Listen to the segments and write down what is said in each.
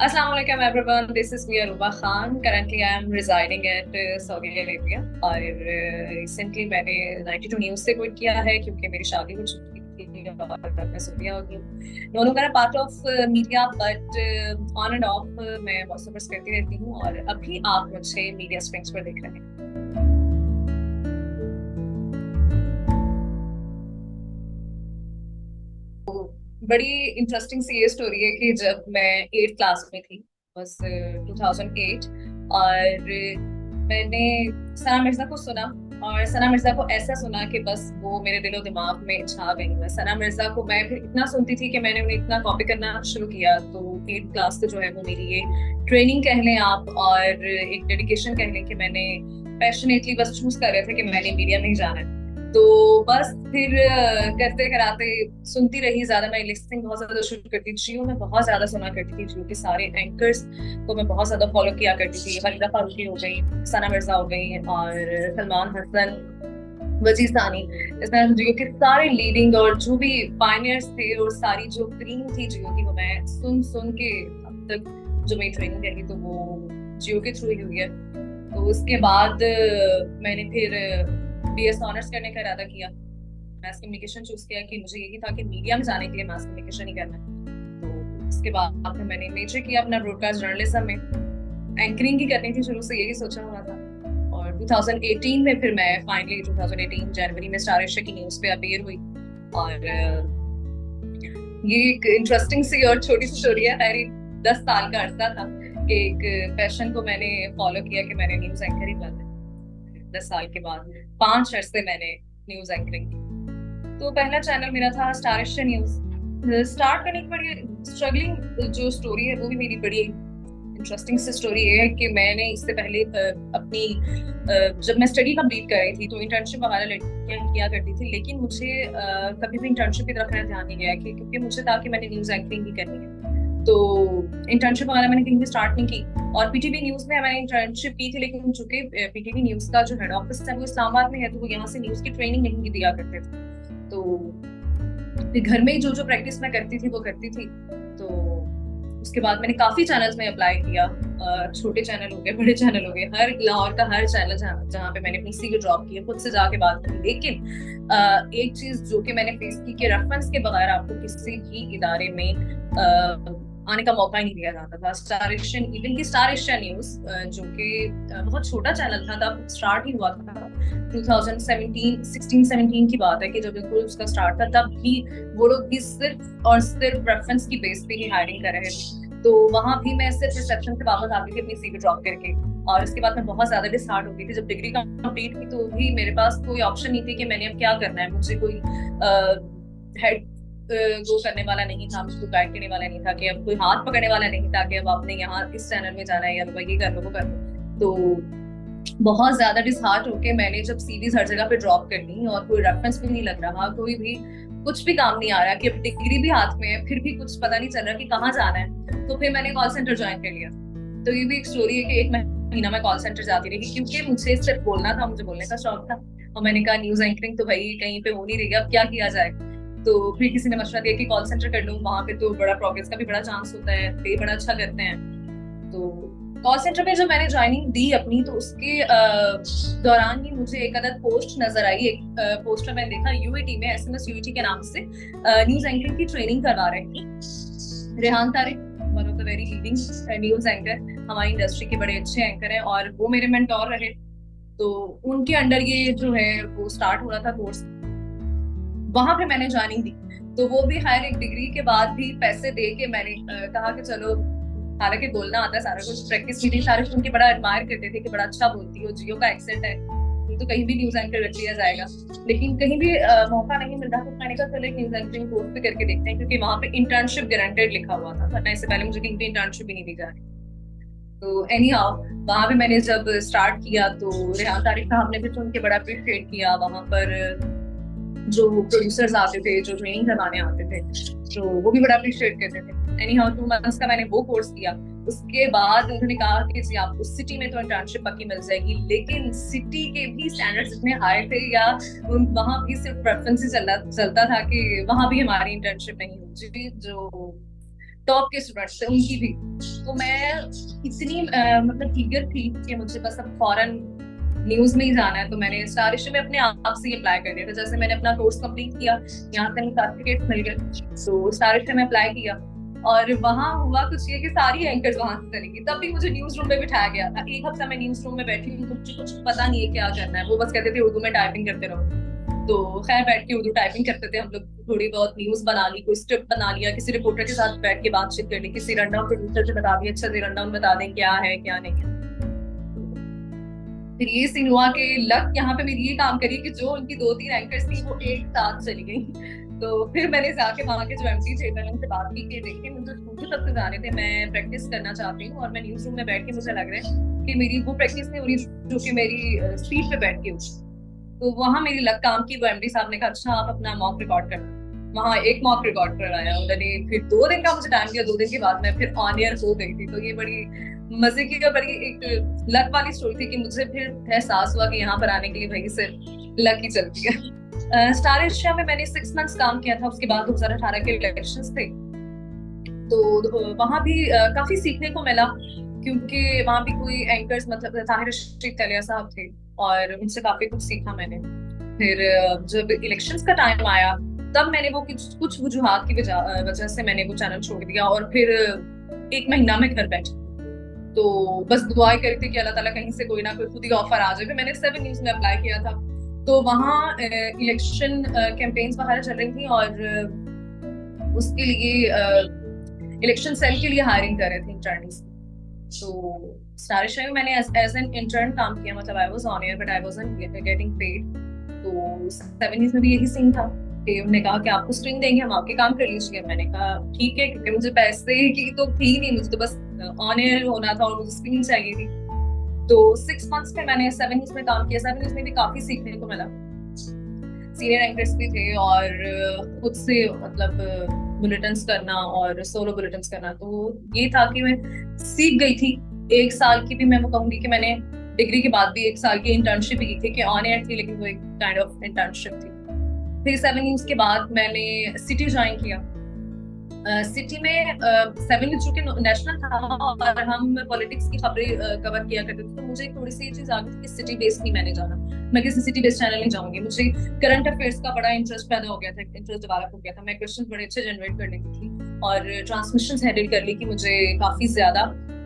Assalamu alaikum everyone. This is Mia Ruba Khan. Currently, I am residing at Saudi Arabia. और recently मैंने 92 news से quit किया है क्योंकि मेरी शादी हो चुकी थी और मैं सऊदीया हो गई। No longer part of media but on and off मैं वॉइस ओवर्स करती रहती हूँ और अभी आप मुझे मीडिया स्प्रिंग्स पर देख रहे हैं। बड़ी इंटरेस्टिंग सी ये स्टोरी है कि जब मैं 8th क्लास में थी, बस 2008, और मैंने सना मिर्जा को सुना। और सना मिर्जा को ऐसा सुना कि बस वो मेरे दिलो दिमाग में छा गई। मैं सना मिर्जा को मैं फिर इतना सुनती थी कि मैंने उन्हें इतना कॉपी करना शुरू किया। तो 8th क्लास का जो है वो मेरी ये ट्रेनिंग कह लें आप, और एक डेडिकेशन कह लें कि मैंने पैशनेटली बस चूज कर रहे थे कि मैंने मीडिया में ही जाना है। तो बस फिर करते कराते सुनती रही। ज्यादा मैं लिसनिंग बहुत ज्यादा शुरू करती थी। जियो में बहुत ज्यादा सुना करती थी। जियो के सारे एंकर्स को मैं बहुत ज्यादा फॉलो किया करती थी। वरीदा फारूकी हो गई, सना मिर्जा हो गई, और सलमान हसन, वजी सानी। इसमें जियो के सारे लीडिंग और जो भी पायनियर्स थे और सारी जो क्रीम थी जियो की, वो मैं सुन सुन के अब तक जो मेरी ट्रेनिंग रही तो वो जियो के थ्रू ही हुई है। तो उसके बाद मैंने फिर बीएस ऑनर्स करने का इरादा किया। मास कम्युनिकेशन चूज किया कि मुझे यही था कि मीडिया में जाने के लिए मास कम्युनिकेशन ही करना है। तो इसके बाद फिर मैंने मेजर किया अपना ब्रॉडकास्ट जर्नलिज्म में। एंकरिंग ही करनी थी, शुरू से यही सोचा हुआ था। और 2018 में फिर मैं फाइनली 2018 जनवरी में स्टार एशिया की न्यूज पे अपीयर हुई। और ये एक इंटरेस्टिंग सी और छोटी सी स्टोरी है। मेरी 10 साल का अरसा था कि एक पैशन को मैंने फॉलो किया कि मैंने न्यूज एंकर ही बनना है। 10 साल के बाद 5 अरसे मैंने न्यूज एंकरिंग की। तो पहला चैनल मेरा था स्टार एशिया न्यूज। स्टार्ट करने की बड़ी स्ट्रगलिंग जो स्टोरी है वो भी मेरी बड़ी इंटरेस्टिंग सी स्टोरी है कि मैंने इससे पहले अपनी जब मैं स्टडी कंप्लीट कर रही थी तो इंटर्नशिप वगैरह लड़कियां किया करती थी, लेकिन मुझे कभी भी इंटर्नशिप की तरफ मेरा ध्यान नहीं गया क्योंकि मुझे था कि मैंने न्यूज एंकरिंग ही करनी है। तो इंटर्नशिप वगैरह मैंने कहीं भी स्टार्ट नहीं की। और पीटीवी न्यूज में मैंने इंटर्नशिप की थी, लेकिन चूंकि पीटीवी न्यूज का जो हेड ऑफिस है वो इस्लामाबाद में है, तो वो यहाँ से न्यूज की ट्रेनिंग नहीं दिया करते थे। तो घर में ही जो जो प्रैक्टिस मैं करती थी वो करती थी। तो उसके बाद मैंने काफी चैनल्स में अप्लाई किया। छोटे चैनल हो गए, बड़े चैनल हो गए, हर लाहौर का हर चैनल जहाँ पे मैंने अपनी सीवी ड्रॉप की है, खुद से जाके बात की। लेकिन एक चीज जो कि मैंने फेस की कि रेफरेंस के बगैर आपको किसी भी इदारे में आने का मौका ही नहीं दिया जाता था। स्टार एशियन, इवन की स्टार एशिया न्यूज जो कि बहुत छोटा चैनल था तब स्टार्ट ही हुआ था। 2017 16-17 की बात है कि जब बिल्कुल उसका स्टार्ट था, तब भी वो लोग भी सिर्फ और सिर्फ रेफरेंस की बेस पे ही हायरिंग कर रहे थे। तो वहां भी मैं सिर्फ रिसेप्शन से वापस आती थी अपनी सीवी ड्रॉप करके। और उसके बाद मैं बहुत ज्यादा डिसहार्ट हो गई थी। जब डिग्री कंप्लीट की तो भी मेरे पास कोई ऑप्शन नहीं थी कि मैंने अब क्या करना है। मुझे कोई हेड गो करने वाला नहीं था, मुझको गाइड करने वाला नहीं था, कि अब कोई हाथ पकड़ने वाला नहीं था कि अब आपने यहाँ इस चैनल में जाना है या ये कर लो वो कर लो। तो बहुत ज्यादा डिसहार्ट होके मैंने जब सीवीज हर जगह पे ड्रॉप कर दी और कोई रेफरेंस भी नहीं लग रहा, कोई भी कुछ भी काम नहीं आ रहा, कि अब डिग्री भी हाथ में है फिर भी कुछ पता नहीं चल रहा कि कहाँ जाना है, तो फिर मैंने कॉल सेंटर ज्वाइन कर लिया। तो ये भी एक स्टोरी है कि 1 महीना मैं कॉल सेंटर जाती रही क्योंकि मुझे सिर्फ बोलना था, मुझे बोलने का शौक था। और मैंने कहा न्यूज एंकरिंग तो भाई कहीं पे हो नहीं रही, अब क्या किया जाए। तो फिर किसी ने मशवरा दिया कि कॉल सेंटर कर लूं, वहां पे तो बड़ा प्रोग्रेस का भी बड़ा चांस होता है, पे बड़ा अच्छा करते हैं। तो कॉल सेंटर में जब मैंने ज्वाइनिंग दी अपनी, तो उसके दौरान ही मुझे एक अदद पोस्ट नजर आई। एक पोस्ट में मैंने देखा यूएटी में, एसएमएस यूएटी के नाम से न्यूज एंकरिंग की ट्रेनिंग करवा रहे थे Rehan Tariq, one of the very leading news anchor, हमारी इंडस्ट्री के बड़े अच्छे एंकर हैं और वो मेरे मेंटोर रहे। तो उनके अंडर ये जो है वो स्टार्ट हो रहा था कोर्स, वहां पे मैंने ज्वाइनिंग दी। तो वो भी हायर एक डिग्री के बाद भी पैसे दे के मैंने कहा कि चलो, हालांकि बोलना आता है, सारा कुछ प्रैक्टिस की थी, सारे उनके बड़ा एडमायर करते थे कि बड़ा अच्छा बोलती हो, जियो का एक्सेंट है, तो कहीं भी न्यूज एंकर रख लिया जाएगा। लेकिन कहीं भी मौका नहीं मिल रहा, तो मैंने कहा चलो एक न्यूज एंकरिंग कोर्स भी करके देखते हैं, क्योंकि वहां पे इंटर्नशिप गारंटेड लिखा हुआ था, वरना इससे पहले मुझे कहीं भी इंटर्नशिप भी नहीं दी जा रही। तो एनी हाउ वहां पे मैंने जब स्टार्ट किया तो रेहान तारिक साहब ने भी सुन के बड़ा अप्रिशिएट किया। वहां पर जो प्रोड्यूसर्स आते थे, जो ट्रेनिंग करवाने आते थे, तो वो भी बड़ा अप्रिशिएट करते थे। एनी हाउ 2 मंथ्स का मैंने वो कोर्स किया। उसके बाद उन्होंने कहा कि जी आपको सिटी में तो इंटर्नशिप पक्की मिल जाएगी, लेकिन सिटी के भी स्टैंडर्ड्स इतने हाई थे, या वहां भी सिर्फ प्रेफरेंस ही चलता था कि वहां भी हमारी इंटर्नशिप नहीं हुई, जो टॉप के स्टूडेंट्स थे उनकी भी। तो मैं इतनी मतलब ईगर थी कि मुझे बस अब फौरन न्यूज में ही जाना है, तो मैंने स्टार में अपने आप से अप्लाई कर दिया था। जैसे मैंने अपना कोर्स कंप्लीट किया, यहाँ से मुझे सर्टिफिकेट मिल गए, तो स्टार में अप्लाई किया। और वहां हुआ कुछ ये कि सारी एंकर्स वहां से चली गई। तब भी मुझे न्यूज रूम में बिठाया गया था। एक हफ्ता मैं न्यूज रूम में बैठी हूँ, मुझे कुछ पता नहीं है क्या करना है। वो बस कहते थे उर्दू में टाइपिंग करते रहो। तो खैर बैठ के उर्दू टाइपिंग करते थे हम लोग। थोड़ी बहुत न्यूज बना ली, कोई स्क्रिप्ट बना लिया, किसी रिपोर्टर के साथ बैठ के बातचीत कर ली, किसी रनडाउन प्रोड्यूसर से बता दिया, अच्छा जी रनडाउन बता दें क्या है क्या नहीं है। फिर ये सीन हुआ कि लक यहाँ पे मेरी ये काम करी कि जो उनकी 2-3 एंकर्स थी वो एक साथ चली गई। तो फिर मैंने जाके वहां के जो एमडी थे मैंने उनसे बात की कि देखिए मुझे स्कूल तक से जाने थे, मैं प्रैक्टिस करना चाहती हूँ और मैं न्यूज रूम में बैठ के मुझे लग रहा है कि मेरी वो प्रैक्टिस नहीं हो रही जो कि मेरी स्पीड पे बैठ के हुई। तो वहां मेरी लक काम की। वो एमडी साहब ने कहा अच्छा आप अपना मॉक रिकॉर्ड करना। वहां एक मॉक रिकॉर्ड कराया उन्होंने। फिर 2 दिन का मुझे टाइम दिया, 2 दिन के बाद मैं फिर ऑन एयर हो गई थी। तो ये बड़ी मजे की और बड़ी एक लक वाली स्टोरी थी कि मुझे फिर एहसास हुआ कि यहाँ पर आने के लिए भाई सिर्फ लक ही चलती है। स्टार एशिया में मैंने 6 मंथ्स काम किया था। उसके बाद 2018 के इलेक्शंस थे, तो वहां भी काफी सीखने को मिला, क्योंकि वहां भी कोई एंकर्स मतलब ताहिर रशीद तलिया साहब थे और उनसे काफी कुछ सीखा मैंने। फिर जब इलेक्शंस का टाइम आया तब मैंने वो कुछ वजूहात की वजह से मैंने वो चैनल छोड़ दिया और फिर 1 महीना में घर बैठी। तो बस दुआएं करी थी कि अल्लाह ताला कहीं से कोई ना कोई खुद ही ऑफर आ जाए। फिर मैंने 7 न्यूज में अप्लाई किया था। तो वहाँ इलेक्शन कैंपेन्स वगैरह चल रही थी और उसके लिए इलेक्शन सेल के लिए हायरिंग कर रहे थे इंटर्न्स। तो स्टार में मैंने एज एन इंटर्न काम किया, मतलब I was on air but I wasn't getting paid. तो 7 न्यूज में भी यही सीन था कि उन्होंने कहा कि आपको स्ट्रिंग देंगे, हम आपके काम कर लीजिए। मैंने कहा ठीक है, क्योंकि मुझे पैसे की तो थी नहीं, मुझे तो बस ऑन एयर होना था और मुझे स्क्रीन चाहिए थी। तो 6 मंथ्स में मैंने 7 न्यूज में काम किया। 7 न्यूज में भी काफी सीखने को मिला। सीनियर एंकर्स भी थे और खुद से मतलब बुलेटिन्स करना और सोलो बुलेटिन्स करना। तो ये था कि मैं सीख गई थी। 1 साल की भी मैं वो कहूंगी कि मैंने डिग्री के बाद भी 1 साल की इंटर्नशिप की थी कि ऑन एयर थी, लेकिन वो एक काइंड ऑफ इंटर्नशिप थी। फिर 7 न्यूज के बाद मैंने सिटी ज्वाइन किया। सिटी में 7 न्यूज चूंकि नेशनल था और हम पॉलिटिक्स की खबरें कवर किया करते थे, तो मुझे थोड़ी सी ये चीज आ गई थी कि सिटी बेस्ड नहीं मैंने जाना, मैं किसी सिटी बेस्ड चैनल नहीं जाऊंगी। मुझे करंट अफेयर्स का बड़ा इंटरेस्ट पैदा हो गया था, इंटरेस्ट डेवलप हो गया था। मैं क्वेश्चन बड़े अच्छे जनरेट कर लेती थी और ट्रांसमिशन हैंडल कर ली कि मुझे काफी ज्यादा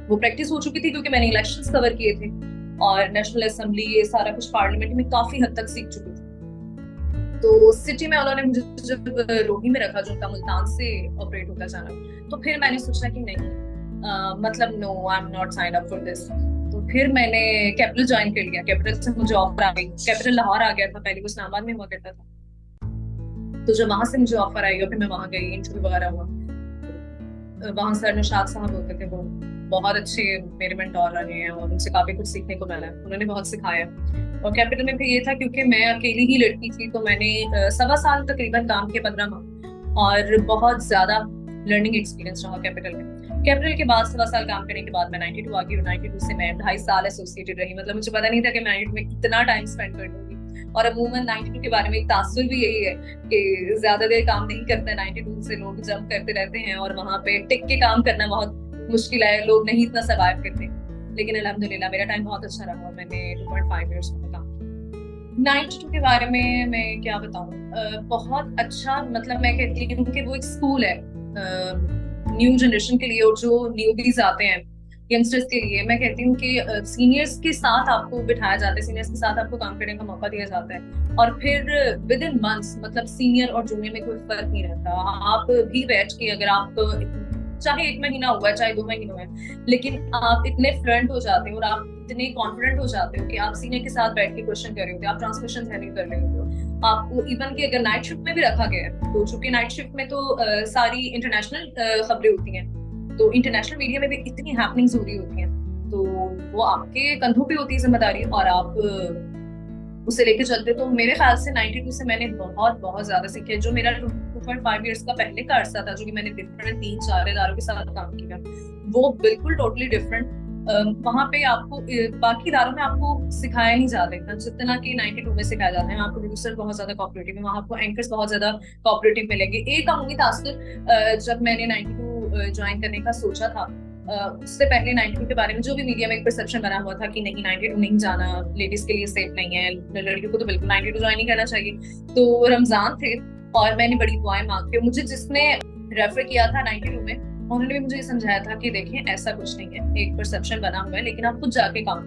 वो प्रैक्टिस हो चुकी थी, क्योंकि मैंने इलेक्शंस कवर किए थे और नेशनल असेंबली ये सारा कुछ पार्लियामेंट में काफी हद तक सीख चुकी थी। तो सिटी में उन्होंने मुझे जब रोही में रखा, जो उनका मुल्तान से ऑपरेट होता चैनल, तो फिर मैंने सोचा कि नहीं, मतलब no I am not sign up for this. तो फिर मैंने कैपिटल ज्वाइन कर लिया। कैपिटल से मुझे ऑफर आ गई। कैपिटल लाहौर आ गया था, पहले वो इस्लामाबाद में हुआ करता था। तो जब वहां से मुझे ऑफर आई और फिर मैं वहां गई, इंटरव्यू वगैरह हुआ। वहां सर निशात साहब होते थे, वो बहुत अच्छे मेरे मेंटोर रहे हैं और उनसे काफी कुछ सीखने को मिला है। उन्होंने बहुत सिखाया। और कैपिटल में भी ये था क्योंकि मैं अकेली ही लड़की थी, तो मैंने 1.25 साल तकरीबन काम किया, 15 माह, और बहुत ज्यादा लर्निंग एक्सपीरियंस रहा कैपिटल में। कैपिटल के बाद 1.25 साल काम करने के बाद मैं 92 आ गई और 92 से मैं 2.5 साल एसोसिएटेड रही। मतलब मुझे पता नहीं था कि मैं 92 में इतना टाइम स्पेंड कर लूंगी। और अमूमन 92 के बारे में एक तासुर भी यही है कि ज्यादा देर काम नहीं करता है। 92 से लोग जंप करते रहते हैं और वहां पे टिक के काम करना बहुत मुश्किल है, लोग नहीं इतना सर्वाइव करते। लेकिन अल्हम्दुलिल्लाह मेरा टाइम बहुत अच्छा रहा और मैंने 2.5 इयर्स में काम किया। 92 के बारे में मैं क्या बताऊं, बहुत अच्छा, मतलब मैं कहती हूँ कि वो एक स्कूल है न्यू जनरेशन के लिए, और जो न्यूबीज आते हैं यंगस्टर्स के लिए। मैं कहती हूँ कि सीनियर्स के साथ आपको बिठाया जाता है, सीनियर्स के साथ आपको काम करने का मौका दिया जाता है और फिर विद इन मंथ्स, मतलब सीनियर और जूनियर में कोई फर्क नहीं रहता। आप भी बैठ के, अगर आप चाहे 1 महीना हुआ है चाहे 2 महीने हुए हैं, लेकिन आप इतने फ्लुएंट हो जाते हो और आप इतने कॉन्फिडेंट हो जाते हो कि आप सीनियर के साथ बैठ के क्वेश्चन कर रहे होते हो, आप ट्रांसमिशन हैंडल कर रहे होते हो। आपको इवन कि अगर नाइट शिफ्ट में भी रखा गया है, तो चूंकि नाइट शिफ्ट में तो सारी इंटरनेशनल खबरें होती हैं, तो इंटरनेशनल मीडिया में भी इतनी हैपनिंग्स हो रही होती हैं, तो वो आपके कंधों पे होती है जिम्मेदारी और आप उसे लेके चलते। तो मेरे ख्याल से 92 से मैंने बहुत बहुत ज्यादा सीखे। जो मेरा 2.5 इयर्स का पहले का अरसा था, जो कि मैंने डिफरेंट 3-4 इदारों के साथ काम किया, वो बिल्कुल टोटली डिफरेंट। वहां पे आपको बाकी इदारों में आपको सिखाया नहीं जाता इतना जितना कि 92 में सिखाया जाता है। वहाँ आपको प्रोड्यूसर बहुत ज्यादा कोऑपरेटिव है, वहाँ आपको एंकर्स बहुत ज्यादा कोऑपरेटिव मिलेंगे। एक कहूंगी तासुर, जब मैंने 92 ज्वाइन करने का सोचा था, उससे पहले 92 के बारे में जो भी मीडिया में एक परसेप्शन बना हुआ था कि नहीं 92 नहीं जाना, लेडीज के लिए सेफ नहीं है, लड़कियों को तो बिल्कुल 92 ज्वाइन नहीं करना चाहिए। तो रमजान थे और मैंने बड़ी दुआएं मांग के, मुझे जिसने रेफर किया था 92 में, उन्होंने भी मुझे ये समझाया था कि देखिए ऐसा कुछ नहीं है, एक परसेप्शन बना हुआ है, लेकिन आप खुद जाके काम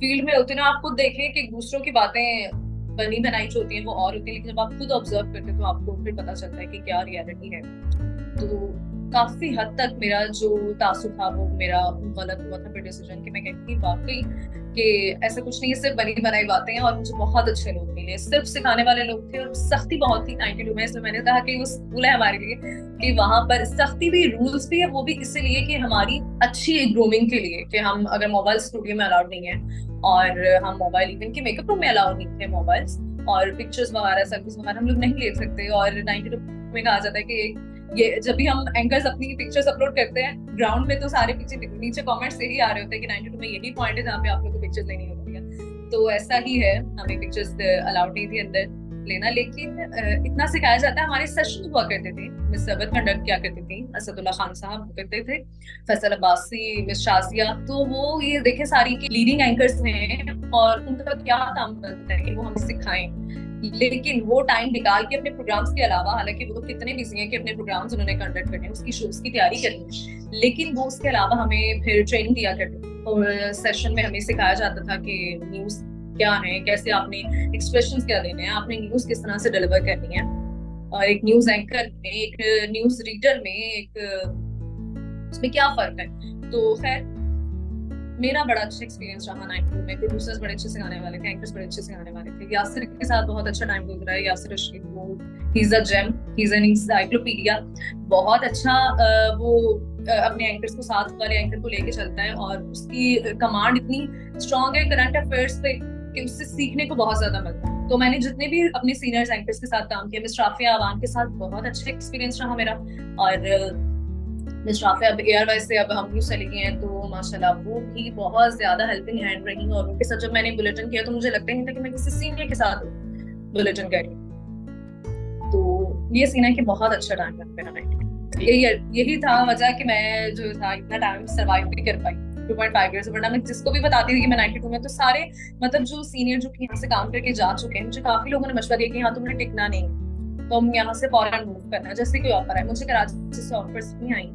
फील्ड में होते ना, आप खुद देखें कि दूसरों की बातें बनी बनाई जो होती है वो और होती है, लेकिन जब आप खुद ऑब्जर्व करते हो तो आपको फिर पता चलता है कि क्या रियलिटी है। तो काफी हद तक मेरा जो तासुब था वो मेरा गलत हुआ था फिर डिसीजन, कि मैं कहती वाकई कि ऐसा कुछ नहीं है, सिर्फ बनी बनाई बातें हैं। और मुझे बहुत अच्छे लोग मिले, सिर्फ सिखाने वाले लोग थे, और सख्ती बहुत थी 92 में। इसलिए मैंने कहा कि वो स्कूल है हमारे लिए, कि वहां पर सख्ती भी, रूल्स भी है, वो भी इसलिए कि हमारी अच्छी ग्रूमिंग के लिए, कि हम अगर मोबाइल स्टूडियो में अलाउड नहीं है, और हम मोबाइल इवन के मेकअप रूम में अलाउड नहीं थे मोबाइल्स, और पिक्चर्स वगैरह सर्विस वगैरह हम लोग नहीं ले सकते। और 92 में कहा जाता है कि ये जब भी हम एंकर्स अपनी पिक्चर्स अपलोड करते हैं ग्राउंड में, तो सारे पीछे नीचे कमेंट्स से ही आ रहे होते हैं कि 92 में यही पॉइंट है जहाँ पे आप लोग को पिक्चर्स लेनी होती है। तो ऐसा ही है, हमें पिक्चर्स अलाउड नहीं थी अंदर लेना, लेकिन इतना सिखाया जाता है। हमारे सेशन हुआ करते थे, मिस सरबत कंडक्ट क्या करती थी, असदुल्ला खान साहब करते थे, फैसल अब्बासी, मिस शाजिया, तो वो ये देखे सारी की लीडिंग एंकर्स हैं और उनका क्या काम करता है कि वो हमें सिखाएं। लेकिन वो टाइम निकाल के अपने प्रोग्राम्स के अलावा, हालांकि वो लोग कितने बिजी हैं कि अपने प्रोग्राम्स उन्होंने कंडक्ट करने हैं, उसकी शोज की तैयारी करनी है, लेकिन वो उसके अलावा हमें फिर ट्रेनिंग दिया करते थे। और सेशन में हमें सिखाया जाता था कि न्यूज क्या है, कैसे आपने एक्सप्रेशंस क्या देने हैं, आपने न्यूज किस तरह से डिलीवर करनी है, और एक न्यूज एंकर में, एक न्यूज रीडर में, एक उसमें क्या फर्क है। तो खैर मेरा बड़ा अच्छा एक्सपीरियंस रहा 92 में। प्रोड्यूसर्स बड़े अच्छे सिखाने वाले थे, एंकर्स बड़े अच्छे सिखाने वाले थे। यासिर के साथ बहुत अच्छा टाइम गुजरा है। यासिर रशीद, वो he is a gem, he is an encyclopedia. बहुत अच्छा वो अपने एंकर्स को, साथ वाले एंकर को लेके चलता है, और उसकी कमांड इतनी स्ट्रांग है करंट अफेयर्स पे कि उससे सीखने को बहुत ज्यादा मिलता है। तो मैंने जितने भी अपने सीनियर्स एंकर्स के साथ काम किया, मिस राफिया अवान के साथ बहुत अच्छा एक्सपीरियंस रहा मेरा। और मिस राफिया अब एयरवाइज से अब हम न्यूज चली गई हैं, तो माशाल्लाह वो भी बहुत ज्यादा हेल्पिंग हैंड रही। और उनके साथ जब मैंने बुलेटिन किया तो मुझे लगता ही नहीं था कि मैं किसी सीनियर के साथ बुलेटिन कर रही हूँ। तो ये सीन है कि बहुत अच्छा टाइम लगता है। यही था वजह कि मैं जो था इतना टाइम सर्वाइव भी कर पाई 2.5 ईयर्स। वरना मैं जिसको भी बताती थी कि मैं 92 में, तो सारे मतलब जो सीनियर जो कि यहाँ से काम करके जा चुके हैं, मुझे काफी लोगों ने मशवरा दिया कि यहाँ तुमने टिकना नहीं, तो हम यहाँ से फौरन मूव करना है। जैसे कोई ऑफर है, मुझे कराची से ऑफर्स नहीं आई,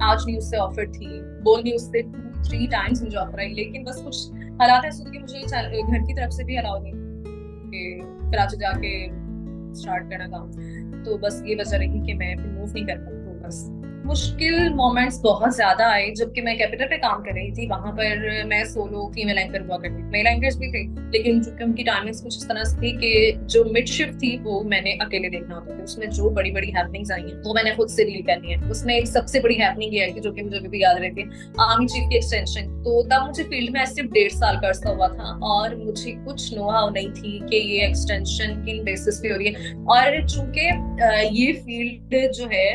आज न्यूज से ऑफर थी, बोल न्यूज से 2-3 टाइम्स मुझे ऑफर आई, लेकिन बस कुछ हालात ऐसे थे कि मुझे घर की तरफ से भी अलाउ नहीं कि कराची जाके स्टार्ट करना काम। तो बस ये वजह रही कि मैं मूव नहीं कर पाई। तो बस मुश्किल मोमेंट्स बहुत ज्यादा आए। जबकि मैं कैपिटल पे काम कर रही थी, वहां पर मैं सोलो फीमेल एंकर हुआ करती थी, मेल एंकर्स भी थे, लेकिन चूंकि उनकी टाइमिंग्स कुछ इस तरह से थी कि जो मिड शिफ्ट थी वो मैंने अकेले देखना होता था। उसमें जो बड़ी बड़ी हैपनिंग्स आई हैं वो मैंने खुद से डील करनी है। उसमें एक सबसे बड़ी हैपनिंग ये है कि जो कि मुझे भी याद रहती है, आर्मी चीफ की एक्सटेंशन। तो तब मुझे फील्ड में सिर्फ 1.5 साल का अर्सा हुआ था, और मुझे कुछ नो हाउ नहीं थी कि ये एक्सटेंशन किन बेसिस पे हो रही है। और चूंकि ये फील्ड जो है,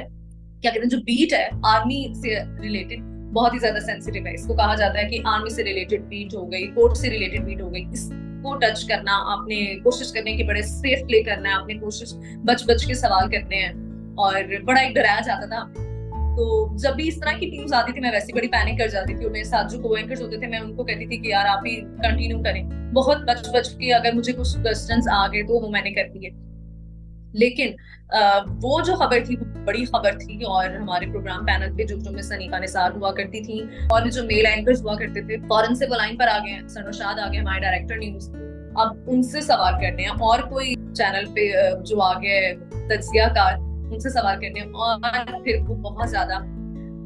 क्या कहते हैं, जो बीट है आर्मी से रिलेटेड, बहुत ही ज्यादा सेंसिटिव है। इसको कहा जाता है कि आर्मी से रिलेटेड बीट हो गई, कोर्ट से रिलेटेड बीट हो गई, इसको टच करना, आपने कोशिश करने की बड़े सेफ प्ले करना है, आपने कोशिश बच बच के सवाल करने हैं, और बड़ा एक डराया जाता था। तो जब भी इस तरह की टीम्स आती थी मैं वैसे बड़ी पैनिक कर जाती थी, और मेरे साथ जो को एंकर्स होते थे मैं उनको कहती थी कि यार आप ही कंटिन्यू करें, बहुत बच बच के अगर मुझे कुछ क्वेश्चंस आ गए तो वो मैंने कर दिए। लेकिन वो जो खबर थी वो बड़ी खबर थी, और हमारे प्रोग्राम पैनल पे जो मिस अनीका निसार हुआ करती थी, और जो मेल एंकर्स हुआ करते थे, फौरन से वो लाइन पर आ गए हैं। सरनौशाद आ गए हमारे डायरेक्टर न्यूज, अब उनसे सवाल करने हैं, और कोई चैनल पे जो आ गए तज्जियाकार, उनसे सवाल करने हैं। और फिर वो बहुत ज्यादा